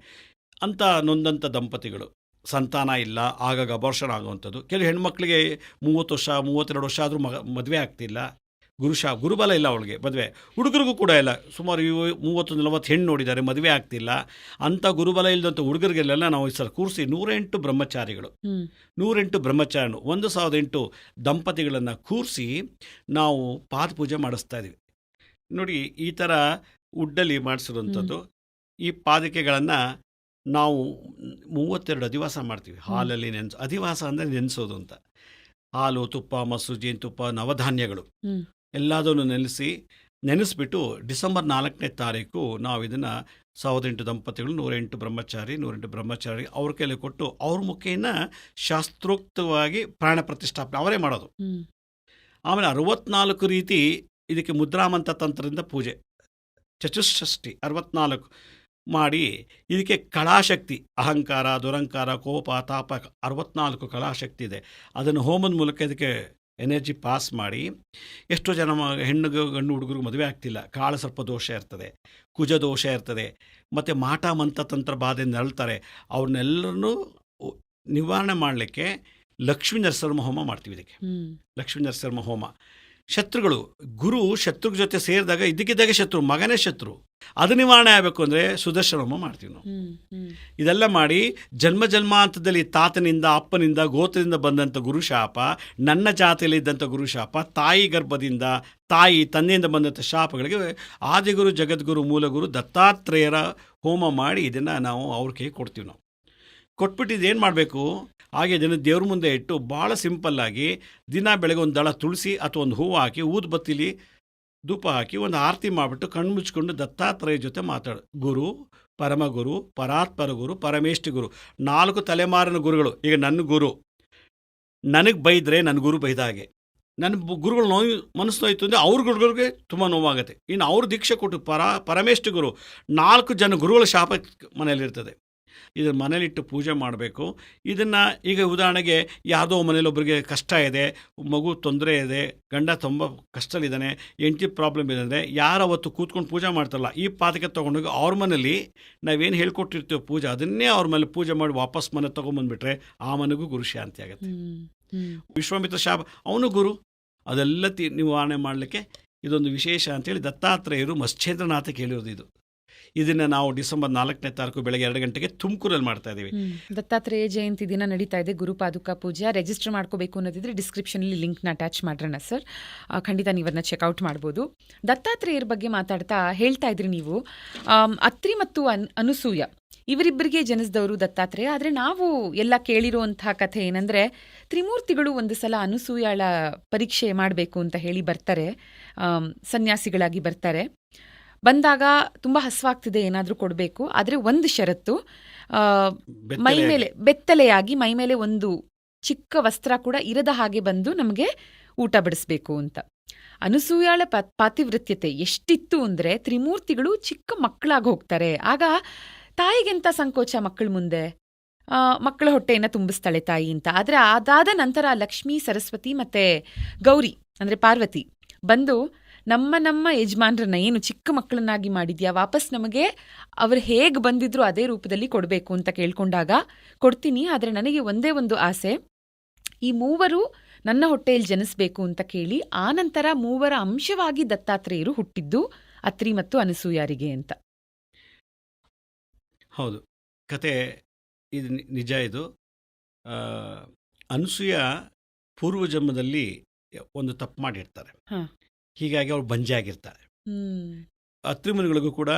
ಅಂಥ ನೊಂದಂಥ ದಂಪತಿಗಳು, ಸಂತಾನ ಇಲ್ಲ, ಆಗಾಗ ಅಬಾರ್ಷನ್ ಆಗುವಂಥದ್ದು. ಕೆಲವು ಹೆಣ್ಮಕ್ಳಿಗೆ 30 ವರ್ಷ 32 ವರ್ಷ ಆದರೂ ಮದುವೆ ಆಗ್ತಿಲ್ಲ, ಗುರುಬಲ ಇಲ್ಲ ಅವಳಿಗೆ ಮದುವೆ. ಹುಡುಗರಿಗೂ ಕೂಡ ಇಲ್ಲ, ಸುಮಾರು 30-40 ಹೆಣ್ಣು ನೋಡಿದ್ದಾರೆ, ಮದುವೆ ಆಗ್ತಿಲ್ಲ. ಅಂಥ ಗುರುಬಲ ಇಲ್ಲದಂಥ ಹುಡುಗರಿಗೆಲ್ಲ ನಾವು ಈ ಸಲ ಕೂರಿಸಿ 108 ಬ್ರಹ್ಮಚಾರಿಗಳು, 108 ಬ್ರಹ್ಮಚಾರಿಗಳು, 1008 ದಂಪತಿಗಳನ್ನು ಕೂರಿಸಿ ನಾವು ಪಾದಪೂಜೆ ಮಾಡಿಸ್ತಾ ಇದ್ದೀವಿ. ನೋಡಿ, ಈ ಥರ ಉಡ್ಡಲ್ಲಿ ಮಾಡಿಸಿರುವಂಥದ್ದು. ಈ ಪಾದಕೆಗಳನ್ನು ನಾವು 32 ಅಧಿವಾಸ ಮಾಡ್ತೀವಿ. ಹಾಲಲ್ಲಿ ಅಧಿವಾಸ ಅಂದರೆ ನೆನೆಸೋದು ಅಂತ. ಹಾಲು, ತುಪ್ಪ, ಮೊಸರು, ಜೇನುತುಪ್ಪ, ನವಧಾನ್ಯಗಳು ಎಲ್ಲದನ್ನು ನೆನೆಸ್ಬಿಟ್ಟು ಡಿಸೆಂಬರ್ 4ನೇ ತಾರೀಕು ನಾವು ಇದನ್ನು 1008 ದಂಪತಿಗಳು, 108 ಬ್ರಹ್ಮಚಾರಿ ಅವ್ರ ಕೈಲಿ ಕೊಟ್ಟು ಅವ್ರ ಮುಖೇನ ಶಾಸ್ತ್ರೋಕ್ತವಾಗಿ ಪ್ರಾಣ ಪ್ರತಿಷ್ಠಾಪನೆ ಅವರೇ ಮಾಡೋದು. ಆಮೇಲೆ 64 ರೀತಿ ಇದಕ್ಕೆ ಮುದ್ರಾಮಂತ ತಂತ್ರದಿಂದ ಪೂಜೆ, ಚತುಷ್ಷಷ್ಠಿ 64 ಮಾಡಿ ಇದಕ್ಕೆ ಕಳಾಶಕ್ತಿ, ಅಹಂಕಾರ, ದುರಂಕಾರ, ಕೋಪ, ತಾಪ 64 ಕಳಾಶಕ್ತಿ ಇದೆ. ಅದನ್ನು ಹೋಮದ ಮೂಲಕ ಇದಕ್ಕೆ ಎನರ್ಜಿ ಪಾಸ್ ಮಾಡಿ, ಎಷ್ಟೋ ಜನ ಗಂಡು ಹುಡುಗರು ಮದುವೆ ಆಗ್ತಿಲ್ಲ, ಕಾಳ ಸರ್ಪ ದೋಷ ಇರ್ತದೆ, ಕುಜ ದೋಷ ಇರ್ತದೆ, ಮತ್ತು ಮಾಟ ಮಂತ್ರ ತಂತ್ರ ಬಾಧೆಯಿಂದ ನರಳ್ತಾರೆ. ಅವ್ರನ್ನೆಲ್ಲರನ್ನೂ ನಿವಾರಣೆ ಮಾಡಲಿಕ್ಕೆ ಲಕ್ಷ್ಮೀ ನರಸಿಂಹ ಹೋಮ ಮಾಡ್ತೀವಿ. ಇದಕ್ಕೆ ಲಕ್ಷ್ಮೀ ನರಸಿಂಹ ಹೋಮ. ಶತ್ರುಗಳು, ಗುರು ಶತ್ರುಗಳ ಜೊತೆ ಸೇರಿದಾಗ ಇದ್ದಕ್ಕಿದ್ದಾಗ ಶತ್ರು, ಮಗನೇ ಶತ್ರು, ಅದು ನಿವಾರಣೆ ಆಗಬೇಕು ಅಂದರೆ ಸುದರ್ಶನ ಹೋಮ ಮಾಡ್ತೀವಿ ನಾವು. ಇದೆಲ್ಲ ಮಾಡಿ ಜನ್ಮಾಂತದಲ್ಲಿ ತಾತನಿಂದ, ಅಪ್ಪನಿಂದ, ಗೋತ್ರದಿಂದ ಬಂದಂಥ ಗುರುಶಾಪ, ನನ್ನ ಜಾತಿಯಲ್ಲಿ ಇದ್ದಂಥ ಗುರುಶಾಪ, ತಾಯಿ ಗರ್ಭದಿಂದ, ತಂದೆಯಿಂದ ಬಂದಂಥ ಶಾಪಗಳಿಗೆ ಆದಿಗುರು, ಜಗದ್ಗುರು, ಮೂಲಗುರು ದತ್ತಾತ್ರೇಯರ ಹೋಮ ಮಾಡಿ ಇದನ್ನು ನಾವು ಅವ್ರ ಕೈ ಕೊಡ್ತೀವಿ. ನಾವು ಕೊಟ್ಬಿಟ್ಟು ಇದೇನು ಮಾಡಬೇಕು, ಹಾಗೆ ದಿನ ದೇವ್ರ ಮುಂದೆ ಇಟ್ಟು ಭಾಳ ಸಿಂಪಲ್ಲಾಗಿ ದಿನ ಬೆಳಗ್ಗೆ ಒಂದು ದಳ ತುಳಸಿ ಅಥವಾ ಒಂದು ಹೂವು ಹಾಕಿ, ಊದುಬತ್ತಿಲಿ ಧೂಪ ಹಾಕಿ ಒಂದು ಆರತಿ ಮಾಡಿಬಿಟ್ಟು ಕಣ್ಣು ಮುಚ್ಕೊಂಡು ದತ್ತಾತ್ರೇಯ ಜೊತೆ ಮಾತಾಡು. ಗುರು, ಪರಮಗುರು, ಪರಾತ್ಪರ ಗುರು, ಪರಮೇಷ್ಠಿ ಗುರು, 4 ತಲೆಮಾರಿನ ಗುರುಗಳು. ಈಗ ನನ್ನ ಗುರು ನನಗೆ ಬೈದರೆ ನನ್ನ ಗುರು ಬೈದ ಹಾಗೆ, ನನ್ನ ಗುರುಗಳು ನೋವು ಮನಸ್ಸು ನೋಯ್ತು ಅಂದರೆ ಅವ್ರ ಗುರುಗಳಿಗೆ ತುಂಬ ನೋವಾಗುತ್ತೆ. ಇನ್ನು ಅವ್ರ ದೀಕ್ಷೆ ಕೊಟ್ಟು ಪರಮೇಷ್ಠಿ ಗುರು, 4 ಜನ ಗುರುಗಳ ಶಾಪ ಮನೆಯಲ್ಲಿರ್ತದೆ. ಇದನ್ನು ಮನೇಲಿಟ್ಟು ಪೂಜೆ ಮಾಡಬೇಕು. ಇದನ್ನು ಈಗ ಉದಾಹರಣೆಗೆ ಯಾವುದೋ ಮನೇಲಿ ಒಬ್ಬರಿಗೆ ಕಷ್ಟ ಇದೆ, ಮಗು ತೊಂದರೆ ಇದೆ, ಗಂಡ ತುಂಬ ಕಷ್ಟದಲ್ಲಿದ್ದಾನೆ, ಹೆಂಡತಿ ಪ್ರಾಬ್ಲಮ್ ಇದೆ ಅಂದರೆ ಯಾರು ಅವತ್ತು ಕೂತ್ಕೊಂಡು ಪೂಜೆ ಮಾಡ್ತಾರಲ್ಲ, ಈ ಪಾದಕೆ ತೊಗೊಂಡೋಗಿ ಅವ್ರ ಮನೇಲಿ ನಾವೇನು ಹೇಳ್ಕೊಟ್ಟಿರ್ತೀವೋ ಪೂಜೆ, ಅದನ್ನೇ ಅವ್ರ ಮೇಲೆ ಪೂಜೆ ಮಾಡಿ ವಾಪಸ್ ಮನೆ ತೊಗೊಂಬಂದ್ಬಿಟ್ರೆ ಆ ಮನೆಗೂ ಗುರು ಶಾಂತಿ ಆಗುತ್ತೆ. ವಿಶ್ವಾಮಿತ್ರ ಶಾಪ ಅವನು ಗುರು, ಅದೆಲ್ಲ ನಿವಾರಣೆ ಮಾಡಲಿಕ್ಕೆ ಇದೊಂದು ವಿಶೇಷ ಅಂತೇಳಿ ದತ್ತಾತ್ರೇಯರು ಮಶ್ಚೇಂದ್ರನಾಥಕ್ಕೆ ಹೇಳಿರೋದು. ಇದನ್ನು ನಾವು ಡಿಸೆಂಬರ್ 4ನೇ ತಾರೀಕು ಬೆಳಗ್ಗೆ 2 ಗಂಟೆಗೆ ತುಮಕೂರಲ್ಲಿ ಮಾಡ್ತಾ ಇದ್ದೀವಿ. ದತ್ತಾತ್ರೇಯ ಜಯಂತಿ ದಿನ ನಡೀತಾ ಇದೆ ಗುರುಪಾದುಕಾ ಪೂಜೆ. ರಿಜಿಸ್ಟರ್ ಮಾಡ್ಕೋಬೇಕು ಅನ್ನೋದಿದ್ರೆ ಡಿಸ್ಕ್ರಿಪ್ಷನಲ್ಲಿ ಲಿಂಕ್ನ ಅಟ್ಯಾಚ್ ಮಾಡ್ರಣ ಸರ್, ಖಂಡಿತ ನೀವನ್ನ ಚೆಕ್ಔಟ್ ಮಾಡ್ಬೋದು. ದತ್ತಾತ್ರೇಯರ ಬಗ್ಗೆ ಮಾತಾಡ್ತಾ ಹೇಳ್ತಾ ಇದ್ರಿ ನೀವು, ಅತ್ರಿ ಮತ್ತು ಅನಸೂಯ ಇವರಿಬ್ಬರಿಗೆ ಜನಿಸಿದವರು ದತ್ತಾತ್ರೇಯ. ಆದರೆ ನಾವು ಎಲ್ಲ ಕೇಳಿರುವಂತಹ ಕಥೆ ಏನಂದರೆ, ತ್ರಿಮೂರ್ತಿಗಳು ಒಂದು ಸಲ ಅನಸೂಯಾಳ ಪರೀಕ್ಷೆ ಮಾಡಬೇಕು ಅಂತ ಹೇಳಿ ಬರ್ತಾರೆ, ಸನ್ಯಾಸಿಗಳಾಗಿ ಬರ್ತಾರೆ. ಬಂದಾಗ ತುಂಬ ಹಸ್ವಾಗ್ತಿದೆ, ಏನಾದರೂ ಕೊಡಬೇಕು, ಆದರೆ ಒಂದು ಷರತ್ತು, ಮೈಮೇಲೆ ಬೆತ್ತಲೆಯಾಗಿ ಮೈಮೇಲೆ ಒಂದು ಚಿಕ್ಕ ವಸ್ತ್ರ ಕೂಡ ಇರದ ಹಾಗೆ ಬಂದು ನಮಗೆ ಊಟ ಬಡಿಸ್ಬೇಕು ಅಂತ. ಅನಸೂಯಾಳ ಪಾತಿವೃತ್ಯತೆ ಎಷ್ಟಿತ್ತು ಅಂದರೆ, ತ್ರಿಮೂರ್ತಿಗಳು ಚಿಕ್ಕ ಮಕ್ಕಳಾಗಿ ಹೋಗ್ತಾರೆ. ಆಗ ತಾಯಿಗೆಂತ ಸಂಕೋಚ ಮಕ್ಕಳ ಮುಂದೆ, ಮಕ್ಕಳ ಹೊಟ್ಟೆಯನ್ನು ತುಂಬಿಸ್ತಾಳೆ ತಾಯಿ ಅಂತ. ಆದರೆ ಅದಾದ ನಂತರ ಲಕ್ಷ್ಮೀ, ಸರಸ್ವತಿ ಮತ್ತು ಗೌರಿ ಅಂದರೆ ಪಾರ್ವತಿ ಬಂದು ನಮ್ಮ ಯಜಮಾನ್ರನ್ನ ಏನು ಚಿಕ್ಕ ಮಕ್ಕಳನ್ನಾಗಿ ಮಾಡಿದ್ಯಾ, ವಾಪಸ್ ನಮಗೆ ಅವ್ರು ಹೇಗೆ ಬಂದಿದ್ರು ಅದೇ ರೂಪದಲ್ಲಿ ಕೊಡಬೇಕು ಅಂತ ಕೇಳ್ಕೊಂಡಾಗ, ಕೊಡ್ತೀನಿ, ಆದರೆ ನನಗೆ ಒಂದೇ ಒಂದು ಆಸೆ, ಈ ಮೂವರು ನನ್ನ ಹೊಟ್ಟೆಯಲ್ಲಿ ಜನಿಸ್ಬೇಕು ಅಂತ ಕೇಳಿ ಆನಂತರ ಮೂವರ ಅಂಶವಾಗಿ ದತ್ತಾತ್ರೇಯರು ಹುಟ್ಟಿದ್ದು ಅತ್ರಿ ಮತ್ತು ಅನಸೂಯಾರಿಗೆ ಅಂತ. ಹೌದು, ಕತೆ ಇದು ನಿಜ. ಇದು ಅನಸೂಯ ಪೂರ್ವಜನ್ಮದಲ್ಲಿ ಒಂದು ತಪ್ಪು ಮಾಡಿರ್ತಾರೆ, ಹೀಗಾಗಿ ಅವ್ರು ಬಂಜೆ ಆಗಿರ್ತಾರೆ. ಅತ್ರಿ ಮುನಿಗಳಿಗೂ ಕೂಡ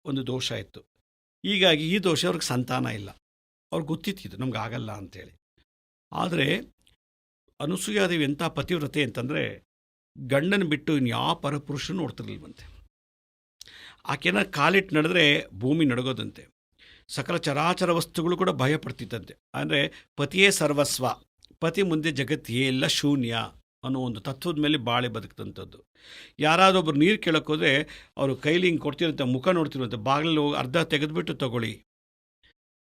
ಒಂದು ದೋಷ ಇತ್ತು, ಹೀಗಾಗಿ ಈ ದೋಷ ಅವ್ರಿಗೆ ಸಂತಾನ ಇಲ್ಲ. ಅವ್ರಿಗೆ ಗೊತ್ತಿತ್ತು ನಮ್ಗೆ ಆಗಲ್ಲ ಅಂಥೇಳಿ. ಆದರೆ ಅನಸೂಯಾದೇವಿ ಎಂಥ ಪತಿವ್ರತೆ ಅಂತಂದರೆ, ಗಂಡನ ಬಿಟ್ಟು ಇನ್ಯಾವ ಪರಪುರುಷನೂ ನೋಡ್ತಿರ್ಲಿಲ್ವಂತೆ. ಆಕೆನ ಕಾಲಿಟ್ಟು ನಡೆದ್ರೆ ಭೂಮಿ ನಡಗೋದಂತೆ. ಸಕಲ ಚರಾಚರ ವಸ್ತುಗಳು ಕೂಡ ಭಯ ಪಡ್ತಿತ್ತಂತೆ. ಅಂದರೆ ಪತಿಯೇ ಸರ್ವಸ್ವ, ಪತಿ ಮುಂದೆ ಜಗತ್ತೇ ಎಲ್ಲ ಶೂನ್ಯ ಅನ್ನೋ ಒಂದು ತತ್ವದ ಮೇಲೆ ಬಾಳೆ ಬದುಕ್ತಂಥದ್ದು. ಯಾರಾದೊಬ್ಬರು ನೀರು ಕೇಳೋಕ್ಕೋದ್ರೆ ಅವರು ಕೈಲಿ ಹಿಂಗೆ ಕೊಡ್ತಿರುತ್ತೆ, ಮುಖ ನೋಡ್ತಿರುವಂತೆ, ಬಾಗಿಲು ಅರ್ಧ ತೆಗೆದುಬಿಟ್ಟು ತಗೊಳ್ಳಿ.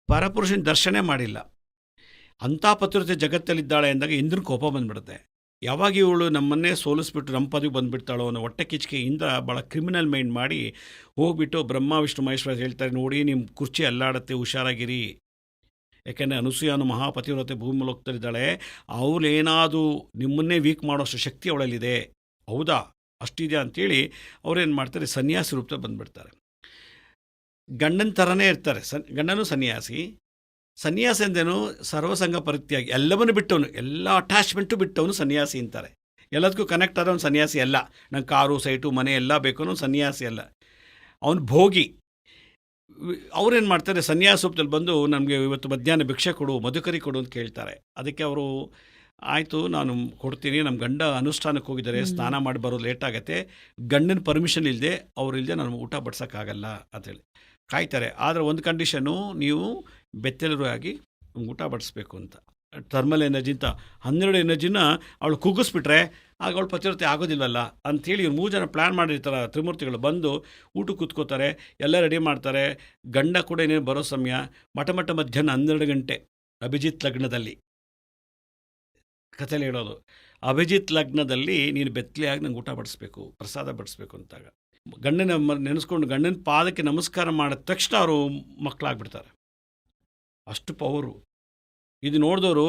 ಪರಪುರುಷನ ದರ್ಶನ ಮಾಡಿಲ್ಲ, ಅಂಥ ಪತಿವ್ರತೆ ಜಗತ್ತಲ್ಲಿದ್ದಾಳೆ ಅಂದಾಗ ಇಂದ್ರನ ಕೋಪ ಬಂದ್ಬಿಡುತ್ತೆ. ಯಾವಾಗ ಇವಳು ನಮ್ಮನ್ನೇ ಸೋಲಿಸ್ಬಿಟ್ಟು ನಮ್ಮ ಪದವಿ ಬಂದುಬಿಡ್ತಾಳೋ ಅನ್ನೋ ಹೊಟ್ಟೆ ಕಿಚ್ಕೆಯಿಂದ ಭಾಳ ಕ್ರಿಮಿನಲ್ ಮೈಂಡ್ ಮಾಡಿ ಹೋಗ್ಬಿಟ್ಟು ಬ್ರಹ್ಮ ವಿಷ್ಣು ಮಹೇಶ್ವರ ಹೇಳ್ತಾರೆ, ನೋಡಿ ನಿಮ್ಮ ಕುರ್ಚಿ ಅಲ್ಲಾಡತ್ತೆ, ಹುಷಾರಾಗಿರಿ. ಯಾಕೆಂದರೆ ಅನುಸೂಯನು ಮಹಾಪತಿವ್ರತೆ ಭೂಮಿ ಹೋಗ್ತಾರಿದ್ದಾಳೆ, ಅವಳೇನಾದರೂ ನಿಮ್ಮನ್ನೇ ವೀಕ್ ಮಾಡೋಷ್ಟು ಶಕ್ತಿ ಅವಳಲ್ಲಿದೆ. ಹೌದಾ, ಅಷ್ಟಿದೆ ಅಂಥೇಳಿ ಅವ್ರೇನು ಮಾಡ್ತಾರೆ, ಸನ್ಯಾಸಿ ರೂಪದಲ್ಲಿ ಬಂದುಬಿಡ್ತಾರೆ. ಗಂಡನ ಥರನೇ ಇರ್ತಾರೆ. ಗಂಡನೂ ಸನ್ಯಾಸಿ. ಸನ್ಯಾಸಿ ಅಂದೇನು, ಸರ್ವಸಂಗ ಪರಿತ್ಯಾಗಿ, ಎಲ್ಲವನ್ನೂ ಬಿಟ್ಟವನು, ಎಲ್ಲ ಅಟ್ಯಾಚ್ಮೆಂಟು ಬಿಟ್ಟವನು ಸನ್ಯಾಸಿ ಅಂತಾರೆ. ಎಲ್ಲದಕ್ಕೂ ಕನೆಕ್ಟ್ ಆದವನು ಸನ್ಯಾಸಿ ಅಲ್ಲ. ನಂಗೆ ಕಾರು ಸೈಟು ಮನೆ ಎಲ್ಲ ಬೇಕು ಅನ್ನೋ ಸನ್ಯಾಸಿ ಅಲ್ಲ, ಅವನು ಭೋಗಿ. ಅವ್ರೇನು ಮಾಡ್ತಾರೆ, ಸನ್ಯಾಸ ರೂಪದಲ್ಲಿ ಬಂದು ನಮಗೆ ಇವತ್ತು ಮಧ್ಯಾಹ್ನ ಭಿಕ್ಷೆ ಕೊಡು, ಮಧುಕರಿ ಕೊಡು ಅಂತ ಕೇಳ್ತಾರೆ. ಅದಕ್ಕೆ ಅವರು ಆಯಿತು ನಾನು ಕೊಡ್ತೀನಿ, ನಮ್ಮ ಗಂಡ ಅನುಷ್ಠಾನಕ್ಕೆ ಹೋಗಿದ್ದಾರೆ, ಸ್ನಾನ ಮಾಡಿ ಬರೋದು ಲೇಟ್ ಆಗುತ್ತೆ, ಗಂಡನ ಪರ್ಮಿಷನ್ ಇಲ್ಲದೆ ಅವ್ರಿಲ್ಲದೆ ನಾನು ಊಟ ಬಡ್ಸೋಕ್ಕಾಗಲ್ಲ ಅಂತೇಳಿ ಕಾಯ್ತಾರೆ. ಆದರೆ ಒಂದು ಕಂಡೀಷನ್ನು, ನೀವು ಬೆತ್ತಲರು ಆಗಿ ಊಟ ಬಡಿಸ್ಬೇಕು ಅಂತ. ಥರ್ಮಲ್ ಎನರ್ಜಿ ಅಂತ 12 ಎನರ್ಜಿನ ಅವಳು ಕುಗ್ಗಿಸ್ಬಿಟ್ರೆ ಆಗ ಅವಳು ಪತಿವ್ರತೆ ಆಗೋದಿಲ್ವಲ್ಲ ಅಂಥೇಳಿ ಇವ್ರು 3 ಜನ ಪ್ಲ್ಯಾನ್ ಮಾಡಿರ್ತಾರೆ. ತ್ರಿಮೂರ್ತಿಗಳು ಬಂದು ಊಟಕ್ಕೆ ಕೂತ್ಕೋತಾರೆ, ಎಲ್ಲ ರೆಡಿ ಮಾಡ್ತಾರೆ. ಗಂಡ ಕೂಡ ಏನೇನು ಬರೋ ಸಮಯ ಮಧ್ಯಾಹ್ನ 12 ಗಂಟೆ ಅಭಿಜಿತ್ ಲಗ್ನದಲ್ಲಿ ಕಥೆಯಲ್ಲಿ ಹೇಳೋದು. ಅಭಿಜಿತ್ ಲಗ್ನದಲ್ಲಿ ನೀನು ಬೆತ್ತಲೆಯಾಗಿ ನಂಗೆ ಊಟ ಬಡಿಸ್ಬೇಕು, ಪ್ರಸಾದ ಬಡಿಸ್ಬೇಕು ಅಂತಾಗ ಗಂಡನ ನೆನೆಸ್ಕೊಂಡು ಗಂಡನ ಪಾದಕ್ಕೆ ನಮಸ್ಕಾರ ಮಾಡಿದ ತಕ್ಷಣ ಅವರು ಮಕ್ಕಳಾಗ್ಬಿಡ್ತಾರೆ. ಅಷ್ಟು ಪವರು. ಇದು ನೋಡಿದವರು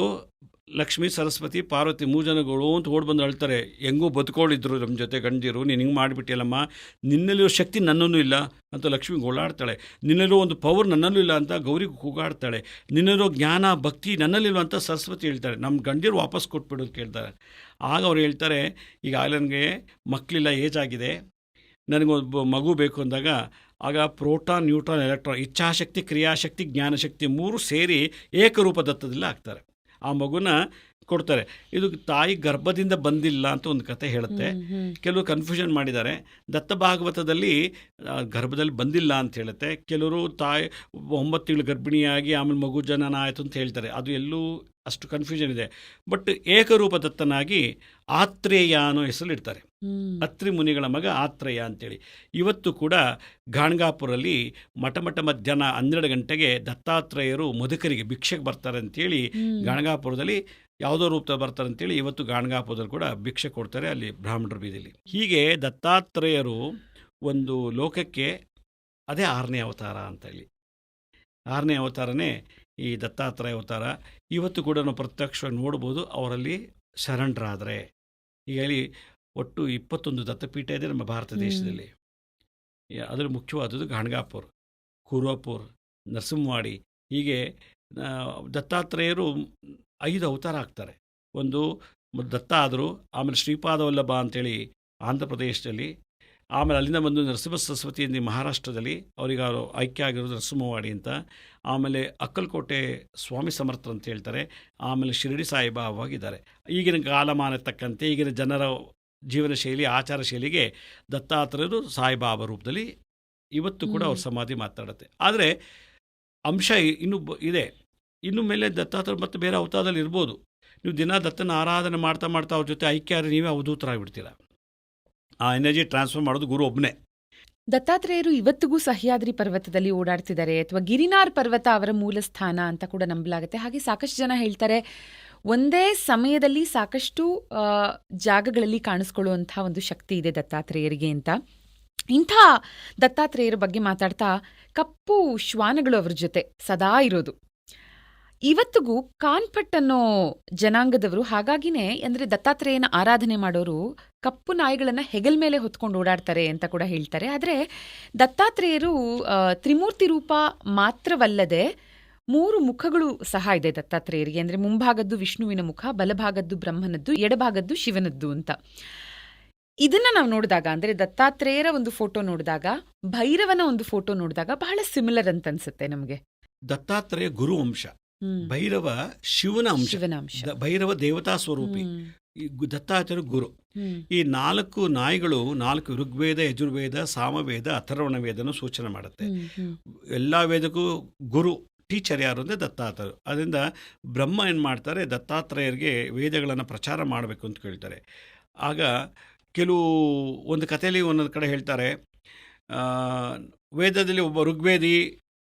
ಲಕ್ಷ್ಮೀ ಸರಸ್ವತಿ ಪಾರ್ವತಿ 3 ಜನಗಳು ಅಂತ ಓಡಿ ಬಂದು ಅಳ್ತಾರೆ. ಹೆಂಗೂ ಬದುಕೊಂಡಿದ್ರು ನಮ್ಮ ಜೊತೆ ಗಂಡಿರು, ನೀನು ಹಿಂಗೆ ಮಾಡಿಬಿಟ್ಟಿಲ್ಲಮ್ಮ, ನಿನ್ನಲ್ಲಿರೋ ಶಕ್ತಿ ನನ್ನನ್ನೂ ಇಲ್ಲ ಅಂತ ಲಕ್ಷ್ಮಿ ಗೋಳಾಡ್ತಾಳೆ. ನಿನ್ನಲ್ಲಿರೋ ಒಂದು ಪವರ್ ನನ್ನಲ್ಲೂ ಇಲ್ಲ ಅಂತ ಗೌರಿ ಕೂಗಾಡ್ತಾಳೆ. ನಿನ್ನಲ್ಲಿರೋ ಜ್ಞಾನ ಭಕ್ತಿ ನನ್ನಲ್ಲಿಲ್ವ ಅಂತ ಸರಸ್ವತಿ ಹೇಳ್ತಾಳೆ. ನಮ್ಮ ಗಂಡಿರು ವಾಪಸ್ ಕೊಟ್ಬಿಡೋದು ಕೇಳ್ತಾರೆ. ಆಗ ಅವ್ರು ಹೇಳ್ತಾರೆ, ಈಗ ನನಗೆ ಮಕ್ಕಳಿಲ್ಲ, ಏಜ್ ಆಗಿದೆ, ನನಗೊಬ್ಬ ಮಗು ಬೇಕು ಅಂದಾಗ ಆಗ ಪ್ರೋಟಾನ್, ನ್ಯೂಟ್ರಾನ್, ಎಲೆಕ್ಟ್ರಾನ್, ಇಚ್ಛಾಶಕ್ತಿ, ಕ್ರಿಯಾಶಕ್ತಿ, ಜ್ಞಾನಶಕ್ತಿ 3 ಸೇರಿ ಏಕರೂಪ ದತ್ತದಲ್ಲಿ ಆಗ್ತಾರೆ. ಆ ಮಗುನ ಕೊಡ್ತಾರೆ. ಇದು ತಾಯಿ ಗರ್ಭದಿಂದ ಬಂದಿಲ್ಲ ಅಂತ ಒಂದು ಕತೆ ಹೇಳುತ್ತೆ. ಕೆಲವರು ಕನ್ಫ್ಯೂಷನ್ ಮಾಡಿದ್ದಾರೆ. ದತ್ತ ಭಾಗವತದಲ್ಲಿ ಗರ್ಭದಲ್ಲಿ ಬಂದಿಲ್ಲ ಅಂತ ಹೇಳುತ್ತೆ. ಕೆಲವರು ತಾಯಿ 9 ತಿಂಗಳು ಗರ್ಭಿಣಿಯಾಗಿ ಆಮೇಲೆ ಮಗು ಜನನ ಆಯಿತು ಅಂತ ಹೇಳ್ತಾರೆ. ಅದು ಎಲ್ಲೂ ಅಷ್ಟು ಕನ್ಫ್ಯೂಷನ್ ಇದೆ. ಬಟ್ ಏಕರೂಪ ದತ್ತನಾಗಿ ಆತ್ರೇಯ ಅನ್ನೋ ಹೆಸರು ಇಡ್ತಾರೆ. ಅತ್ರಿ ಮುನಿಗಳ ಮಗ ಆತ್ರೇಯ ಅಂತೇಳಿ. ಇವತ್ತು ಕೂಡ ಗಾಣಗಾಪುರಲ್ಲಿ ಮಧ್ಯಾಹ್ನ 12 ಗಂಟೆಗೆ ದತ್ತಾತ್ರೇಯರು ಮಧುಕರಿಗೆ ಭಿಕ್ಷೆಗೆ ಬರ್ತಾರೆ ಅಂತೇಳಿ ಗಾಣಗಾಪುರದಲ್ಲಿ ಯಾವುದೋ ರೂಪದಲ್ಲಿ ಬರ್ತಾರೆ ಅಂತೇಳಿ ಇವತ್ತು ಗಾಣಗಾಪುರದಲ್ಲಿ ಕೂಡ ಭಿಕ್ಷೆ ಕೊಡ್ತಾರೆ, ಅಲ್ಲಿ ಬ್ರಾಹ್ಮಣರ ಬೀದಿಲಿ. ಹೀಗೆ ದತ್ತಾತ್ರೇಯರು ಒಂದು ಲೋಕಕ್ಕೆ ಅದೇ 6ನೇ ಅವತಾರ ಅಂತೇಳಿ. 6ನೇ ಅವತಾರನೇ ಈ ದತ್ತಾತ್ರೇಯ ಅವತಾರ. ಇವತ್ತು ಕೂಡ ನಾವು ಪ್ರತ್ಯಕ್ಷವಾಗಿ ನೋಡ್ಬೋದು. ಅವರಲ್ಲಿ ಶರಣರಾದರೆ ಈಗ ಹೇಳಿ ಒಟ್ಟು 21 ದತ್ತಪೀಠ ಇದೆ ನಮ್ಮ ಭಾರತ ದೇಶದಲ್ಲಿ. ಅದರಲ್ಲಿ ಮುಖ್ಯವಾದದ್ದು ಗಾಣಗಾಪುರ, ಕುರುವಪುರ್, ನರಸಿಂಹವಾಡಿ. ಹೀಗೆ ದತ್ತಾತ್ರೇಯರು 5 ಅವತಾರ ಆಗ್ತಾರೆ. ಒಂದು ದತ್ತ ಆದರು, ಆಮೇಲೆ ಶ್ರೀಪಾದ ವಲ್ಲಭ ಅಂತೇಳಿ ಆಂಧ್ರ ಪ್ರದೇಶದಲ್ಲಿ, ಆಮೇಲೆ ಅಲ್ಲಿಂದ ಬಂದು ನರಸಿಂಹ ಸರಸ್ವತಿ ಎಂದು ಮಹಾರಾಷ್ಟ್ರದಲ್ಲಿ, ಅವರಿಗೆ ಐಕ್ಯ ಆಗಿರೋದು ನರಸಿಂಹವಾಡಿ ಅಂತ. ಆಮೇಲೆ ಅಕ್ಕಲಕೋಟೆ ಸ್ವಾಮಿ ಸಮರ್ಥರು ಅಂತ ಹೇಳ್ತಾರೆ. ಆಮೇಲೆ ಶಿರಡಿ ಸಾಯಿಬಾಬಾಗಿದ್ದಾರೆ. ಈಗಿನ ಕಾಲಮಾನ ತಕ್ಕಂತೆ ಈಗಿನ ಜನರ ಜೀವನ ಶೈಲಿ, ಆಚಾರ ಶೈಲಿಗೆ ದತ್ತಾತ್ರೇಯರು ಸಾಯಿಬಾಬಾ ರೂಪದಲ್ಲಿ ಇವತ್ತು ಕೂಡ ಅವ್ರ ಸಮಾಧಿ ಮಾತಾಡುತ್ತೆ. ಆದರೆ ಅಂಶ ಇನ್ನೂ ಇದೆ. ಇನ್ನು ಮೇಲೆ ದತ್ತಾತ್ರೇಯ ಮತ್ತು ಬೇರೆ ಅವತಾರದಲ್ಲಿ ಇರ್ಬೋದು. ನೀವು ದಿನ ದತ್ತನ ಆರಾಧನೆ ಮಾಡ್ತಾ ಅವ್ರ ಜೊತೆ ಐಕ್ಯ ಆದರೆ ನೀವೇ ಅವಧೂತರಾಗ್ಬಿಡ್ತೀರ. ಆ ಎನರ್ಜಿ ಟ್ರಾನ್ಸ್ಫರ್ ಮಾಡೋದು ಗುರು ಒಬ್ಬನೇ. ದತ್ತಾತ್ರೇಯರು ಇವತ್ತಿಗೂ ಸಹ್ಯಾದ್ರಿ ಪರ್ವತದಲ್ಲಿ ಓಡಾಡ್ತಿದ್ದಾರೆ, ಅಥವಾ ಗಿರಿನಾರ್ ಪರ್ವತ ಅವರ ಮೂಲ ಸ್ಥಾನ ಅಂತ ಕೂಡ ನಂಬಲಾಗುತ್ತೆ. ಹಾಗೆ ಸಾಕಷ್ಟು ಜನ ಹೇಳ್ತಾರೆ, ಒಂದೇ ಸಮಯದಲ್ಲಿ ಸಾಕಷ್ಟು ಜಾಗಗಳಲ್ಲಿ ಕಾಣಿಸ್ಕೊಳ್ಳುವಂಥ ಒಂದು ಶಕ್ತಿ ಇದೆ ದತ್ತಾತ್ರೇಯರಿಗೆ ಅಂತ. ಇಂಥ ದತ್ತಾತ್ರೇಯರ ಬಗ್ಗೆ ಮಾತಾಡ್ತಾ ಕಪ್ಪು ಶ್ವಾನಗಳು ಅವ್ರ ಜೊತೆ ಸದಾ ಇರೋದು. ಇವತ್ತಿಗೂ ಕಾನ್ಪಟ್ ಅನ್ನೋ ಜನಾಂಗದವರು ಹಾಗಾಗಿನೇ, ಅಂದರೆ ದತ್ತಾತ್ರೇಯನ ಆರಾಧನೆ ಮಾಡೋರು ಕಪ್ಪು ನಾಯಿಗಳನ್ನ ಹೆಗಲ್ ಮೇಲೆ ಹೊತ್ಕೊಂಡು ಓಡಾಡ್ತಾರೆ ಅಂತ ಕೂಡ ಹೇಳ್ತಾರೆ. ಆದರೆ ದತ್ತಾತ್ರೇಯರು ತ್ರಿಮೂರ್ತಿ ರೂಪ ಮಾತ್ರವಲ್ಲದೆ 3 ಮುಖಗಳು ಸಹ ಇದೆ ದತ್ತಾತ್ರೇಯರಿಗೆ. ಅಂದರೆ ಮುಂಭಾಗದ್ದು ವಿಷ್ಣುವಿನ ಮುಖ, ಬಲಭಾಗದ್ದು ಬ್ರಹ್ಮನದ್ದು, ಎಡಭಾಗದ್ದು ಶಿವನದ್ದು ಅಂತ. ಇದನ್ನ ನಾವು ನೋಡಿದಾಗ, ಅಂದರೆ ದತ್ತಾತ್ರೇಯರ ಒಂದು ಫೋಟೋ ನೋಡಿದಾಗ, ಭೈರವನ ಒಂದು ಫೋಟೋ ನೋಡಿದಾಗ ಬಹಳ ಸಿಮಿಲರ್ ಅಂತ ಅನ್ಸುತ್ತೆ ನಮಗೆ. ದತ್ತಾತ್ರೇಯ ಗುರು ಅಂಶ, ಭೈರವ ಶಿವನ ಅಂಶ. ಭೈರವ ದೇವತಾ ಸ್ವರೂಪಿ, ಈ ದತ್ತಾತ್ರೇಯರು ಗುರು. ಹ್ಮ್. ಈ 4 ನಾಯಿಗಳು 4 ಋಗ್ವೇದ, ಯಜುರ್ವೇದ, ಸಾಮವೇದ, ಅಥರ್ವಣ ವೇದನ ಸೂಚನೆ ಮಾಡುತ್ತೆ. ಹ್ಮ್. ಹ್ಮ್. ಎಲ್ಲ ವೇದಕ್ಕೂ ಗುರು ಟೀಚರ್ ಯಾರು ಅಂದರೆ ದತ್ತಾತ್ರೇಯರು. ಅದರಿಂದ ಬ್ರಹ್ಮ ಏನು ಮಾಡ್ತಾರೆ, ದತ್ತಾತ್ರೇಯರಿಗೆ ವೇದಗಳನ್ನು ಪ್ರಚಾರ ಮಾಡಬೇಕು ಅಂತ ಕೇಳ್ತಾರೆ. ಆಗ ಒಂದು ಕಥೆಯಲ್ಲಿ ಒಂದೊಂದು ಕಡೆ ಹೇಳ್ತಾರೆ, ಆ, ವೇದದಲ್ಲಿ ಒಬ್ಬ ಋಗ್ವೇದಿ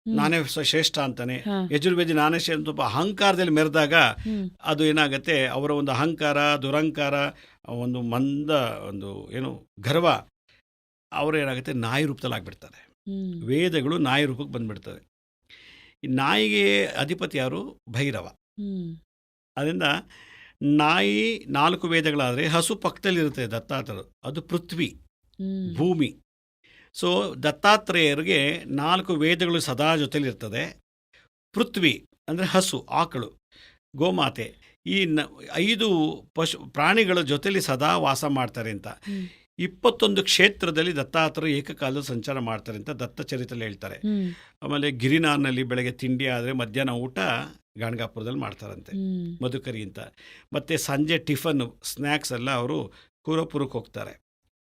ನಾನೇ ಶ್ರೇಷ್ಠ ಅಂತಾನೆ, ಹಾ. ಯಜುರ್ವೇದಿ ನಾನೇ ಶ್ರೇಷ್ಠ ಅಂತ ಒಬ್ಬ ಅಹಂಕಾರದಲ್ಲಿ ಮೆರೆದಾಗ ಹ್ಮ್. ಅದು ಏನಾಗುತ್ತೆ, ಅವರ ಒಂದು ಅಹಂಕಾರ, ದುರಹಂಕಾರ, ಒಂದು ಒಂದು ಏನು ಗರ್ವ, ಅವರು ಏನಾಗುತ್ತೆ ನಾಯಿ ರೂಪದಲ್ಲಿ ಆಗಿಬಿಡ್ತಾರೆ. ಹ್ಮ್. ವೇದಗಳು ನಾಯಿ ರೂಪಕ್ಕೆ ಬಂದ್ಬಿಡ್ತವೆ. ಈ ನಾಯಿಗೆ ಅಧಿಪತಿ ಯಾರು? ಭೈರವ. ಹ್ಮ್. ಅದರಿಂದ ನಾಯಿ 4 ವೇದಗಳಾದರೆ ಹಸು ಪಕ್ಕದಲ್ಲಿರುತ್ತೆ ದತ್ತಾತ್ರೇಯರು, ಅದು ಪೃಥ್ವಿ, ಹ್ಮ್. ಭೂಮಿ. ಸೊ ದತ್ತಾತ್ರೇಯರಿಗೆ 4 ವೇದಗಳು ಸದಾ ಜೊತೆಲಿರ್ತದೆ. ಪೃಥ್ವಿ ಅಂದರೆ ಹಸು, ಆಕಳು, ಗೋಮಾತೆ, ಈ 5 ಪ್ರಾಣಿಗಳ ಜೊತೆಲಿ ಸದಾ ವಾಸ ಮಾಡ್ತಾರೆ ಅಂತ. ಹ್ಮ್. 21 ಕ್ಷೇತ್ರದಲ್ಲಿ ದತ್ತಾತ್ರೇಯರು ಏಕಕಾಲದಲ್ಲಿ ಸಂಚಾರ ಮಾಡ್ತಾರೆ ಅಂತ ದತ್ತಚರಿತ್ರೆಯಲ್ಲಿ ಹೇಳ್ತಾರೆ. ಹ್ಮ್. ಆಮೇಲೆ ಗಿರಿನಾರ್ನಲ್ಲಿ ಬೆಳಗ್ಗೆ ತಿಂಡಿ ಆದರೆ ಮಧ್ಯಾಹ್ನ ಊಟ ಗಾಣಗಾಪುರದಲ್ಲಿ ಮಾಡ್ತಾರಂತೆ, ಹ್ಮ್. ಮಧುಕರಿ ಅಂತ. ಮತ್ತು ಸಂಜೆ ಟಿಫನ್ ಸ್ನ್ಯಾಕ್ಸ್ ಎಲ್ಲ ಅವರು ಕೂರಪುರಕ್ಕೆ ಹೋಗ್ತಾರೆ,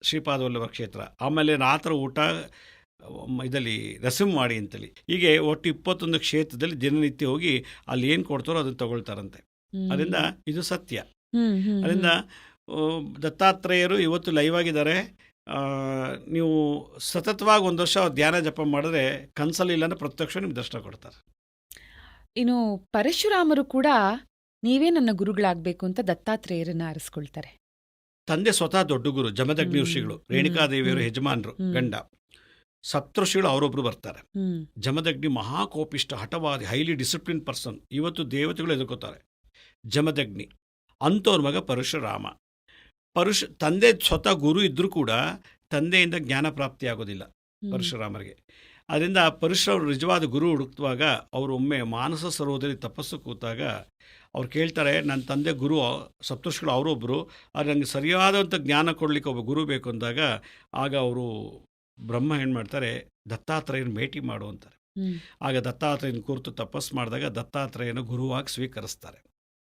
ಶ್ರೀಪಾದವಲ್ಲಭ ಕ್ಷೇತ್ರ. ಆಮೇಲೆ ರಾತ್ರಿ ಊಟ ಇದರಲ್ಲಿ ರಸಂವಾಡಿ ಅಂತೇಳಿ. ಹೀಗೆ ಒಟ್ಟು 21 ಕ್ಷೇತ್ರದಲ್ಲಿ ದಿನನಿತ್ಯ ಹೋಗಿ ಅಲ್ಲಿ ಏನು ಕೊಡ್ತಾರೋ ಅದನ್ನು ತಗೊಳ್ತಾರಂತೆ. ಹ್ಮ್. ಅದರಿಂದ ಇದು ಸತ್ಯ. ಹ್ಮ್. ಹ್ಮ್. ಅದರಿಂದ ದತ್ತಾತ್ರೇಯರು ಇವತ್ತು ಲೈವ್ ಆಗಿದ್ದಾರೆ. ನೀವು ಸತತವಾಗಿ 1 ವರ್ಷ ಧ್ಯಾನ ಜಪ ಮಾಡಿದ್ರೆ ಕನ್ಸಲ್ಲಿ ಇಲ್ಲಾಂದ್ರೆ ಪ್ರತ್ಯಕ್ಷ ನಿಮ್ಗೆ ದರ್ಶನ ಕೊಡ್ತಾರೆ. ಇನ್ನು ಪರಶುರಾಮರು ಕೂಡ ನೀವೇ ನನ್ನ ಗುರುಗಳಾಗಬೇಕು ಅಂತ ದತ್ತಾತ್ರೇಯರನ್ನ ಆರಿಸ್ಕೊಳ್ತಾರೆ. ತಂದೆ ಸ್ವತಃ ದೊಡ್ಡ ಗುರು, ಜಮದಗ್ನಿ ಋಷಿಗಳು, ರೇಣುಕಾದೇವಿಯವರು ಯಜಮಾನರು, ಗಂಡ. ಸಪ್ತಋಷಿಗಳು ಅವರೊಬ್ಬರು ಬರ್ತಾರೆ. ಹ್ಮ್. ಜಮದಗ್ನಿ ಮಹಾಕೋಪಿಷ್ಟ, ಹಠವಾದಿ, ಹೈಲಿ ಡಿಸಿಪ್ಲಿನ್ ಪರ್ಸನ್. ಇವತ್ತು ದೇವತೆಗಳು ಎದುರ್ಕೋತಾರೆ ಜಮದಗ್ನಿ. ಅಂಥವ್ರ ಮಗ ಪರಶುರಾಮ. ತಂದೆ ಸ್ವತಃ ಗುರು ಇದ್ದರೂ ಕೂಡ ತಂದೆಯಿಂದ ಜ್ಞಾನ ಪ್ರಾಪ್ತಿ ಆಗೋದಿಲ್ಲ ಪರಶುರಾಮರಿಗೆ. ಅದರಿಂದ ಪರಶುರಾಮರು ನಿಜವಾದ ಗುರು ಹುಡುಕ್ತುವಾಗ ಅವರು ಒಮ್ಮೆ ಮಾನಸ ಸರೋವರದಲ್ಲಿ ತಪಸ್ಸು ಕೂತಾಗ ಅವ್ರು ಕೇಳ್ತಾರೆ, ನನ್ನ ತಂದೆ ಗುರು ಸಪ್ತಋಷಿಗಳು ಅವರೊಬ್ಬರು, ಆದರೆ ನನಗೆ ಸರಿಯಾದಂಥ ಜ್ಞಾನ ಕೊಡಲಿಕ್ಕೆ ಒಬ್ಬ ಗುರು ಬೇಕು ಅಂದಾಗ ಆಗ ಅವರು ಬ್ರಹ್ಮ ಏನು ಮಾಡ್ತಾರೆ, ದತ್ತಾತ್ರೇಯನ ಭೇಟಿ ಮಾಡು ಅಂತಾರೆ. ಆಗ ದತ್ತಾತ್ರೇಯನ ಕುರಿತು ತಪಸ್ಸು ಮಾಡಿದಾಗ ದತ್ತಾತ್ರೇಯನ ಗುರುವಾಗಿ ಸ್ವೀಕರಿಸ್ತಾರೆ.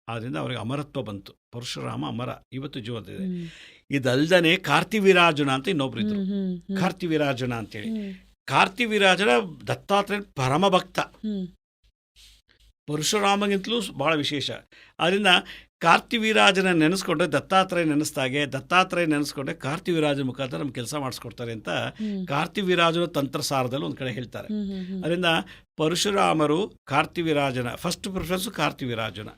ಆದ್ದರಿಂದ ಅವರಿಗೆ ಅಮರತ್ವ ಬಂತು. ಪರಶುರಾಮ ಅಮರ, ಇವತ್ತು ಜೀವನದಿದೆ. ಇದಲ್ದನೆ ಕಾರ್ತಿವೀರಾಜನ ಅಂತ ಇನ್ನೊಬ್ರು ಇದ್ರು, ಕಾರ್ತಿವೀರಾಜನ ಅಂತೇಳಿ. ಕಾರ್ತಿವೀರಾಜನ ದತ್ತಾತ್ರೇಯನ ಪರಮ ಭಕ್ತ, ಪರಶುರಾಮಗಿಂತಲೂ ಭಾಳ ವಿಶೇಷ. ಅದರಿಂದ ಕಾರ್ತಿವೀರಾಜನ ನೆನೆಸ್ಕೊಂಡ್ರೆ ದತ್ತಾತ್ರೇಯ ನೆನೆಸ್ದಾಗೆ, ದತ್ತಾತ್ರೇಯ ನೆನೆಸ್ಕೊಂಡ್ರೆ ಕಾರ್ತಿವೀರಾಜನ ಮುಖಾಂತರ ನಮ್ಗೆ ಕೆಲಸ ಮಾಡಿಸ್ಕೊಡ್ತಾರೆ ಅಂತ ಕಾರ್ತಿವೀರಾಜನ ತಂತ್ರಸಾರದಲ್ಲಿ ಒಂದು ಕಡೆ ಹೇಳ್ತಾರೆ. ಅದರಿಂದ ಪರಶುರಾಮರು ಕಾರ್ತಿವೀರಾಜನ ಫಸ್ಟ್ ಪ್ರಿಫರೆನ್ಸು ಕಾರ್ತಿವೀರಾಜನ.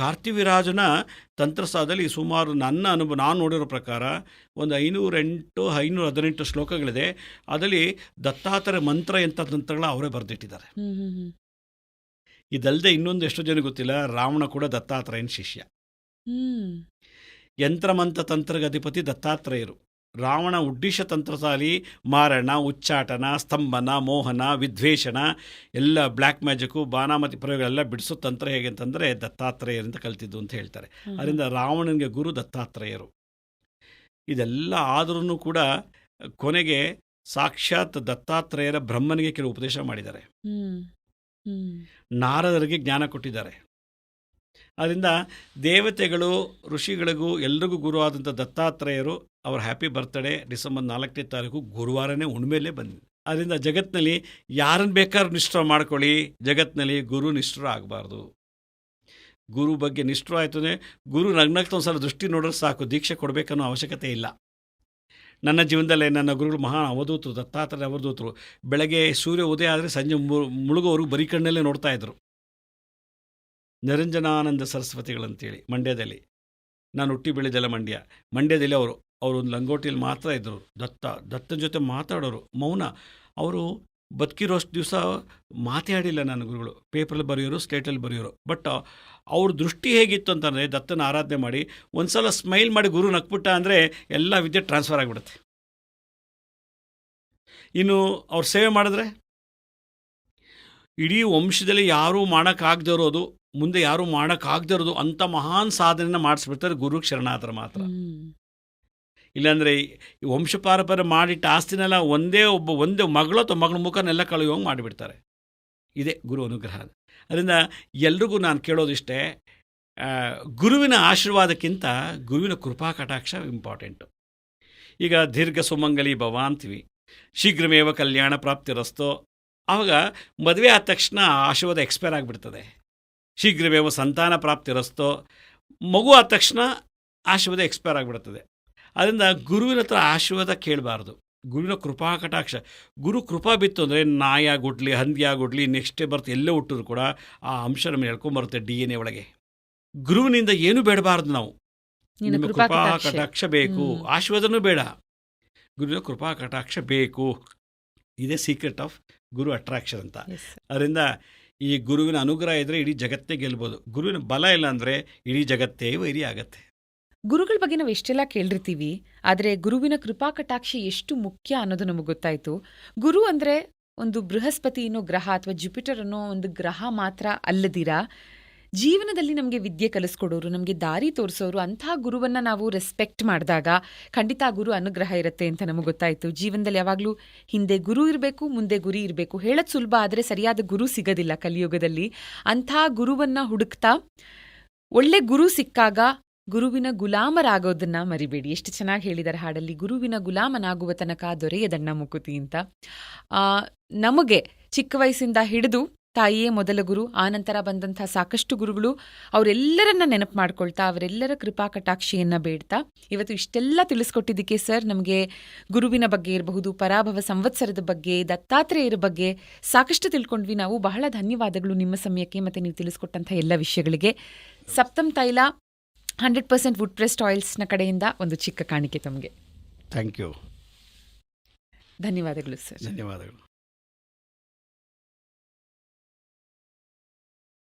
ಕಾರ್ತಿವೀರಾಜನ ತಂತ್ರಸಾರದಲ್ಲಿ ಸುಮಾರು ನಾನು ನೋಡಿರೋ ಪ್ರಕಾರ ಒಂದು 518 ಶ್ಲೋಕಗಳಿದೆ. ಅದರಲ್ಲಿ ದತ್ತಾತ್ರೇಯ ಮಂತ್ರ ಎಂಥ ತಂತ್ರಗಳ ಅವರೇ ಬರೆದಿಟ್ಟಿದ್ದಾರೆ. ಇದಲ್ಲದೆ ಇನ್ನೊಂದು ಎಷ್ಟೋ ಜನ ಗೊತ್ತಿಲ್ಲ, ರಾವಣ ಕೂಡ ದತ್ತಾತ್ರೇಯನ ಶಿಷ್ಯ. ಯಂತ್ರಮಂತ್ರ ತಂತ್ರಗ ಅಧಿಪತಿ ದತ್ತಾತ್ರೇಯರು. ರಾವಣ ಉಡ್ಡಿಶ ತಂತ್ರಸಾಲಿ, ಮಾರಣ, ಉಚ್ಚಾಟನ, ಸ್ತಂಭನ, ಮೋಹನ, ವಿದ್ವೇಷಣ, ಎಲ್ಲ ಬ್ಲ್ಯಾಕ್ ಮ್ಯಾಜಿಕ್ಕು, ಬಾನಾಮತಿ ಪ್ರಯೋಗಗಳೆಲ್ಲ ಬಿಡಿಸೋ ತಂತ್ರ ಹೇಗೆ ಅಂತಂದರೆ ದತ್ತಾತ್ರೇಯರಿಂದ ಕಲ್ತಿದ್ದು ಅಂತ ಹೇಳ್ತಾರೆ. ಅದರಿಂದ ರಾವಣನಿಗೆ ಗುರು ದತ್ತಾತ್ರೇಯರು. ಇದೆಲ್ಲ ಆದ್ರೂ ಕೂಡ ಕೊನೆಗೆ ಸಾಕ್ಷಾತ್ ದತ್ತಾತ್ರೇಯರ ಬ್ರಹ್ಮನಿಗೆ ಕೆಲವು ಉಪದೇಶ ಮಾಡಿದ್ದಾರೆ, ನಾರದರಿಗೆ ಜ್ಞಾನ ಕೊಟ್ಟಿದ್ದಾರೆ. ಅದರಿಂದ ದೇವತೆಗಳು, ಋಷಿಗಳಿಗೂ ಎಲ್ರಿಗೂ ಗುರುವಾದಂಥ ದತ್ತಾತ್ರೇಯರು ಅವರ ಹ್ಯಾಪಿ ಬರ್ತ್ಡೇ ಡಿಸೆಂಬರ್ 4ನೇ ತಾರೀಕು ಗುರುವಾರನೇ ಹುಣ್ಣಿಮೆಯಲ್ಲೇ ಬಂದಿದೆ. ಅದರಿಂದ ಜಗತ್ತಿನಲ್ಲಿ ಯಾರನ್ನು ಬೇಕಾದ್ರೂ ನಿಷ್ಠ ಮಾಡ್ಕೊಳ್ಳಿ, ಜಗತ್ತಿನಲ್ಲಿ ಗುರು ನಿಷ್ಠರು ಆಗಬಾರ್ದು. ಗುರು ಬಗ್ಗೆ ನಿಷ್ಠರು ಆಯ್ತು ಅಂದರೆ ಗುರು ನಗ್ನಗ್ತ ಒಂದು ಸಲ ದೃಷ್ಟಿ ನೋಡಿದ್ರೆ ಸಾಕು, ದೀಕ್ಷೆ ಕೊಡಬೇಕನ್ನೋ ಅವಶ್ಯಕತೆ ಇಲ್ಲ. ನನ್ನ ಜೀವನದಲ್ಲೇ ನನ್ನ ಗುರುಗಳು ಮಹಾನ್ ಅವಧೂತರು, ದತ್ತಾತ್ರೇಯ ಅವಧೂತರು. ಬೆಳಗ್ಗೆ ಸೂರ್ಯ ಉದಯ ಆದರೆ ಸಂಜೆ ಮುಳುಗೋವರೆಗೂ ಬರೀ ಕಣ್ಣಲ್ಲೇ ನೋಡ್ತಾ ಇದ್ರು. ನಿರಂಜನಾನಂದ ಸರಸ್ವತಿಗಳಂತೇಳಿ ಮಂಡ್ಯದಲ್ಲಿ, ನಾನು ಹುಟ್ಟಿ ಬೆಳೆದೆಲ್ಲ ಮಂಡ್ಯದಲ್ಲಿ ಅವರು ಒಂದು ಲಂಗೋಟಿಯಲ್ಲಿ ಮಾತ್ರ ಇದ್ದರು. ದತ್ತನ ಜೊತೆ ಮಾತಾಡೋರು, ಮೌನ. ಅವರು ಬದುಕಿರೋಷ್ಟು ದಿವಸ ಮಾತಾಡಿಲ್ಲ ನನ್ನ ಗುರುಗಳು. ಪೇಪರಲ್ಲಿ ಬರೆಯೋರು, ಸ್ಲೇಟಲ್ಲಿ ಬರೆಯೋರು. ಬಟ್ ಅವ್ರ ದೃಷ್ಟಿ ಹೇಗಿತ್ತು ಅಂತಂದರೆ, ದತ್ತನ ಆರಾಧನೆ ಮಾಡಿ ಒಂದು ಸಲ ಸ್ಮೈಲ್ ಮಾಡಿ ಗುರು ನಕ್ಬಿಟ್ಟ ಅಂದರೆ ಎಲ್ಲ ವಿದ್ಯೆ ಟ್ರಾನ್ಸ್ಫರ್ ಆಗಿಬಿಡುತ್ತೆ. ಇನ್ನು ಅವ್ರು ಸೇವೆ ಮಾಡಿದ್ರೆ ಇಡೀ ವಂಶದಲ್ಲಿ ಯಾರೂ ಮಾಡೋಕ್ಕಾಗದೇ ಇರೋದು, ಮುಂದೆ ಯಾರೂ ಮಾಡೋಕ್ಕಾಗದೇ ಇರೋದು ಅಂಥ ಮಹಾನ್ ಸಾಧನೆಯನ್ನು ಮಾಡಿಸ್ಬಿಡ್ತಾರೆ ಗುರು ಶರಣಾತರ ಮಾತ್ರ. ಇಲ್ಲಾಂದರೆ ಈ ವಂಶ ಪಾರಂಪರ್ಯ ಮಾಡಿಟ್ಟ ಆಸ್ತಿನೆಲ್ಲ ಒಂದೇ ಮಗಳು ಅಥವಾ ಮಗಳ ಮುಖನೆಲ್ಲ ಕಳೆಯುವಂಗೆ ಮಾಡಿಬಿಡ್ತಾರೆ. ಇದೇ ಗುರು ಅನುಗ್ರಹ. ಅದರಿಂದ ಎಲ್ರಿಗೂ ನಾನು ಕೇಳೋದಿಷ್ಟೇ, ಗುರುವಿನ ಆಶೀರ್ವಾದಕ್ಕಿಂತ ಗುರುವಿನ ಕೃಪಾ ಕಟಾಕ್ಷ ಇಂಪಾರ್ಟೆಂಟು. ಈಗ ದೀರ್ಘ ಸುಮಂಗಲಿ ಭವ ಅಂತೀವಿ, ಶೀಘ್ರಮೇವ ಕಲ್ಯಾಣ ಪ್ರಾಪ್ತಿರಸ್ತೋ. ಆವಾಗ ಮದುವೆ ಆದ ತಕ್ಷಣ ಆಶೀರ್ವಾದ ಎಕ್ಸ್ಪೈರ್ ಆಗಿಬಿಡ್ತದೆ. ಶೀಘ್ರಮೇವ ಸಂತಾನ ಪ್ರಾಪ್ತಿರಸ್ತೋ, ಮಗು ಆದ ತಕ್ಷಣ ಆಶೀರ್ವಾದ ಎಕ್ಸ್ಪೈರ್ ಆಗಿಬಿಡ್ತದೆ. ಅದರಿಂದ ಗುರುವಿನ ಹತ್ರ ಆಶೀರ್ವಾದ ಕೇಳಬಾರ್ದು, ಗುರುವಿನ ಕೃಪಾ ಕಟಾಕ್ಷ. ಗುರು ಕೃಪಾ ಬಿತ್ತು ಅಂದರೆ ನಾಯಿ ಆಗೊಡ್ಲಿ, ಹಂದಿ ಆಗೊಡ್ಲಿ, ನೆಕ್ಸ್ಟ್ ಡೇ ಬರ್ತು ಎಲ್ಲೇ ಹುಟ್ಟಿದ್ರು ಕೂಡ ಆ ಅಂಶ ನಮಗೆ ಹೇಳ್ಕೊಂಬರುತ್ತೆ DNA ಒಳಗೆ. ಗುರುವಿನಿಂದ ಏನು ಬೇಡಬಾರ್ದು ನಾವು. ನಿಮ್ಮ ಕೃಪಾ ಕಟಾಕ್ಷ ಬೇಕು, ಆಶೀರ್ವಾದನೂ ಬೇಡ, ಗುರುವಿನ ಕೃಪಾ ಕಟಾಕ್ಷ ಬೇಕು. ಇದೇ ಸೀಕ್ರೆಟ್ ಆಫ್ ಗುರು ಅಟ್ರಾಕ್ಷನ್ ಅಂತ. ಅದರಿಂದ ಈ ಗುರುವಿನ ಅನುಗ್ರಹ ಇದ್ದರೆ ಇಡೀ ಜಗತ್ತೇ ಗೆಲ್ಬೋದು. ಗುರುವಿನ ಬಲ ಇಲ್ಲ ಅಂದರೆ ಇಡೀ ಜಗತ್ತೇ ವೈರಿ ಆಗತ್ತೆ. ಗುರುಗಳ ಬಗ್ಗೆ ನಾವು ಎಷ್ಟೆಲ್ಲ ಕೇಳಿರ್ತೀವಿ, ಆದರೆ ಗುರುವಿನ ಕೃಪಾ ಕಟಾಕ್ಷ ಎಷ್ಟು ಮುಖ್ಯ ಅನ್ನೋದು ನಮಗೆ ಗೊತ್ತಾಯಿತು. ಗುರು ಅಂದರೆ ಒಂದು ಬೃಹಸ್ಪತಿ ಅನ್ನೋ ಗ್ರಹ ಅಥವಾ ಜುಪಿಟರ್ ಅನ್ನೋ ಒಂದು ಗ್ರಹ ಮಾತ್ರ ಅಲ್ಲದಿರ ಜೀವನದಲ್ಲಿ ನಮಗೆ ವಿದ್ಯೆ ಕಲಿಸ್ಕೊಡೋರು, ನಮಗೆ ದಾರಿ ತೋರಿಸೋರು. ಅಂಥ ಗುರುವನ್ನು ನಾವು ರೆಸ್ಪೆಕ್ಟ್ ಮಾಡಿದಾಗ ಖಂಡಿತ ಗುರು ಅನುಗ್ರಹ ಇರುತ್ತೆ ಅಂತ ನಮಗೆ ಗೊತ್ತಾಯಿತು. ಜೀವನದಲ್ಲಿ ಯಾವಾಗಲೂ ಹಿಂದೆ ಗುರು ಇರಬೇಕು, ಮುಂದೆ ಗುರಿ ಇರಬೇಕು. ಹೇಳೋದು ಸುಲಭ, ಆದರೆ ಸರಿಯಾದ ಗುರು ಸಿಗೋದಿಲ್ಲ ಕಲಿಯುಗದಲ್ಲಿ. ಅಂಥ ಗುರುವನ್ನು ಹುಡುಕ್ತಾ ಒಳ್ಳೆ ಗುರು ಸಿಕ್ಕಾಗ ಗುರುವಿನ ಗುಲಾಮರಾಗೋದನ್ನ ಮರಿಬೇಡಿ. ಎಷ್ಟು ಚೆನ್ನಾಗಿ ಹೇಳಿದ್ದಾರೆ ಹಾಡಲ್ಲಿ, ಗುರುವಿನ ಗುಲಾಮನಾಗುವ ತನಕ ದೊರೆಯದಣ್ಣ ಮುಕುತಿ ಅಂತ. ನಮಗೆ ಚಿಕ್ಕ ವಯಸ್ಸಿಂದ ಹಿಡಿದು ತಾಯಿಯೇ ಮೊದಲ ಗುರು, ಆನಂತರ ಬಂದಂಥ ಸಾಕಷ್ಟು ಗುರುಗಳು, ಅವರೆಲ್ಲರನ್ನ ನೆನಪು ಮಾಡ್ಕೊಳ್ತಾ ಅವರೆಲ್ಲರ ಕೃಪಾ ಕಟಾಕ್ಷಿಯನ್ನು ಬೇಡ್ತಾ ಇವತ್ತು ಇಷ್ಟೆಲ್ಲ ತಿಳಿಸ್ಕೊಟ್ಟಿದ್ದಕ್ಕೆ ಸರ್, ನಮಗೆ ಗುರುವಿನ ಬಗ್ಗೆ ಇರಬಹುದು, ಪರಾಭವ ಸಂವತ್ಸರದ ಬಗ್ಗೆ, ದತ್ತಾತ್ರೇಯರ ಬಗ್ಗೆ ಸಾಕಷ್ಟು ತಿಳ್ಕೊಂಡ್ವಿ ನಾವು. ಬಹಳ ಧನ್ಯವಾದಗಳು ನಿಮ್ಮ ಸಮಯಕ್ಕೆ ಮತ್ತು ನೀವು ತಿಳಿಸ್ಕೊಟ್ಟಂಥ ಎಲ್ಲ ವಿಷಯಗಳಿಗೆ. ಸಪ್ತಮ್ ತೈಲ 100% ವುಡ್ ಪ್ರೆಸ್ಡ್ ಆಯಿಲ್ಸ್ನ ಕಡೆಯಿಂದ ಒಂದು ಚಿಕ್ಕ ಕಾಣಿಕೆ ತಮಗೆ. Thank you. ಧನ್ಯವಾದಗಳು ಸರ್. ಧನ್ಯವಾದಗಳು.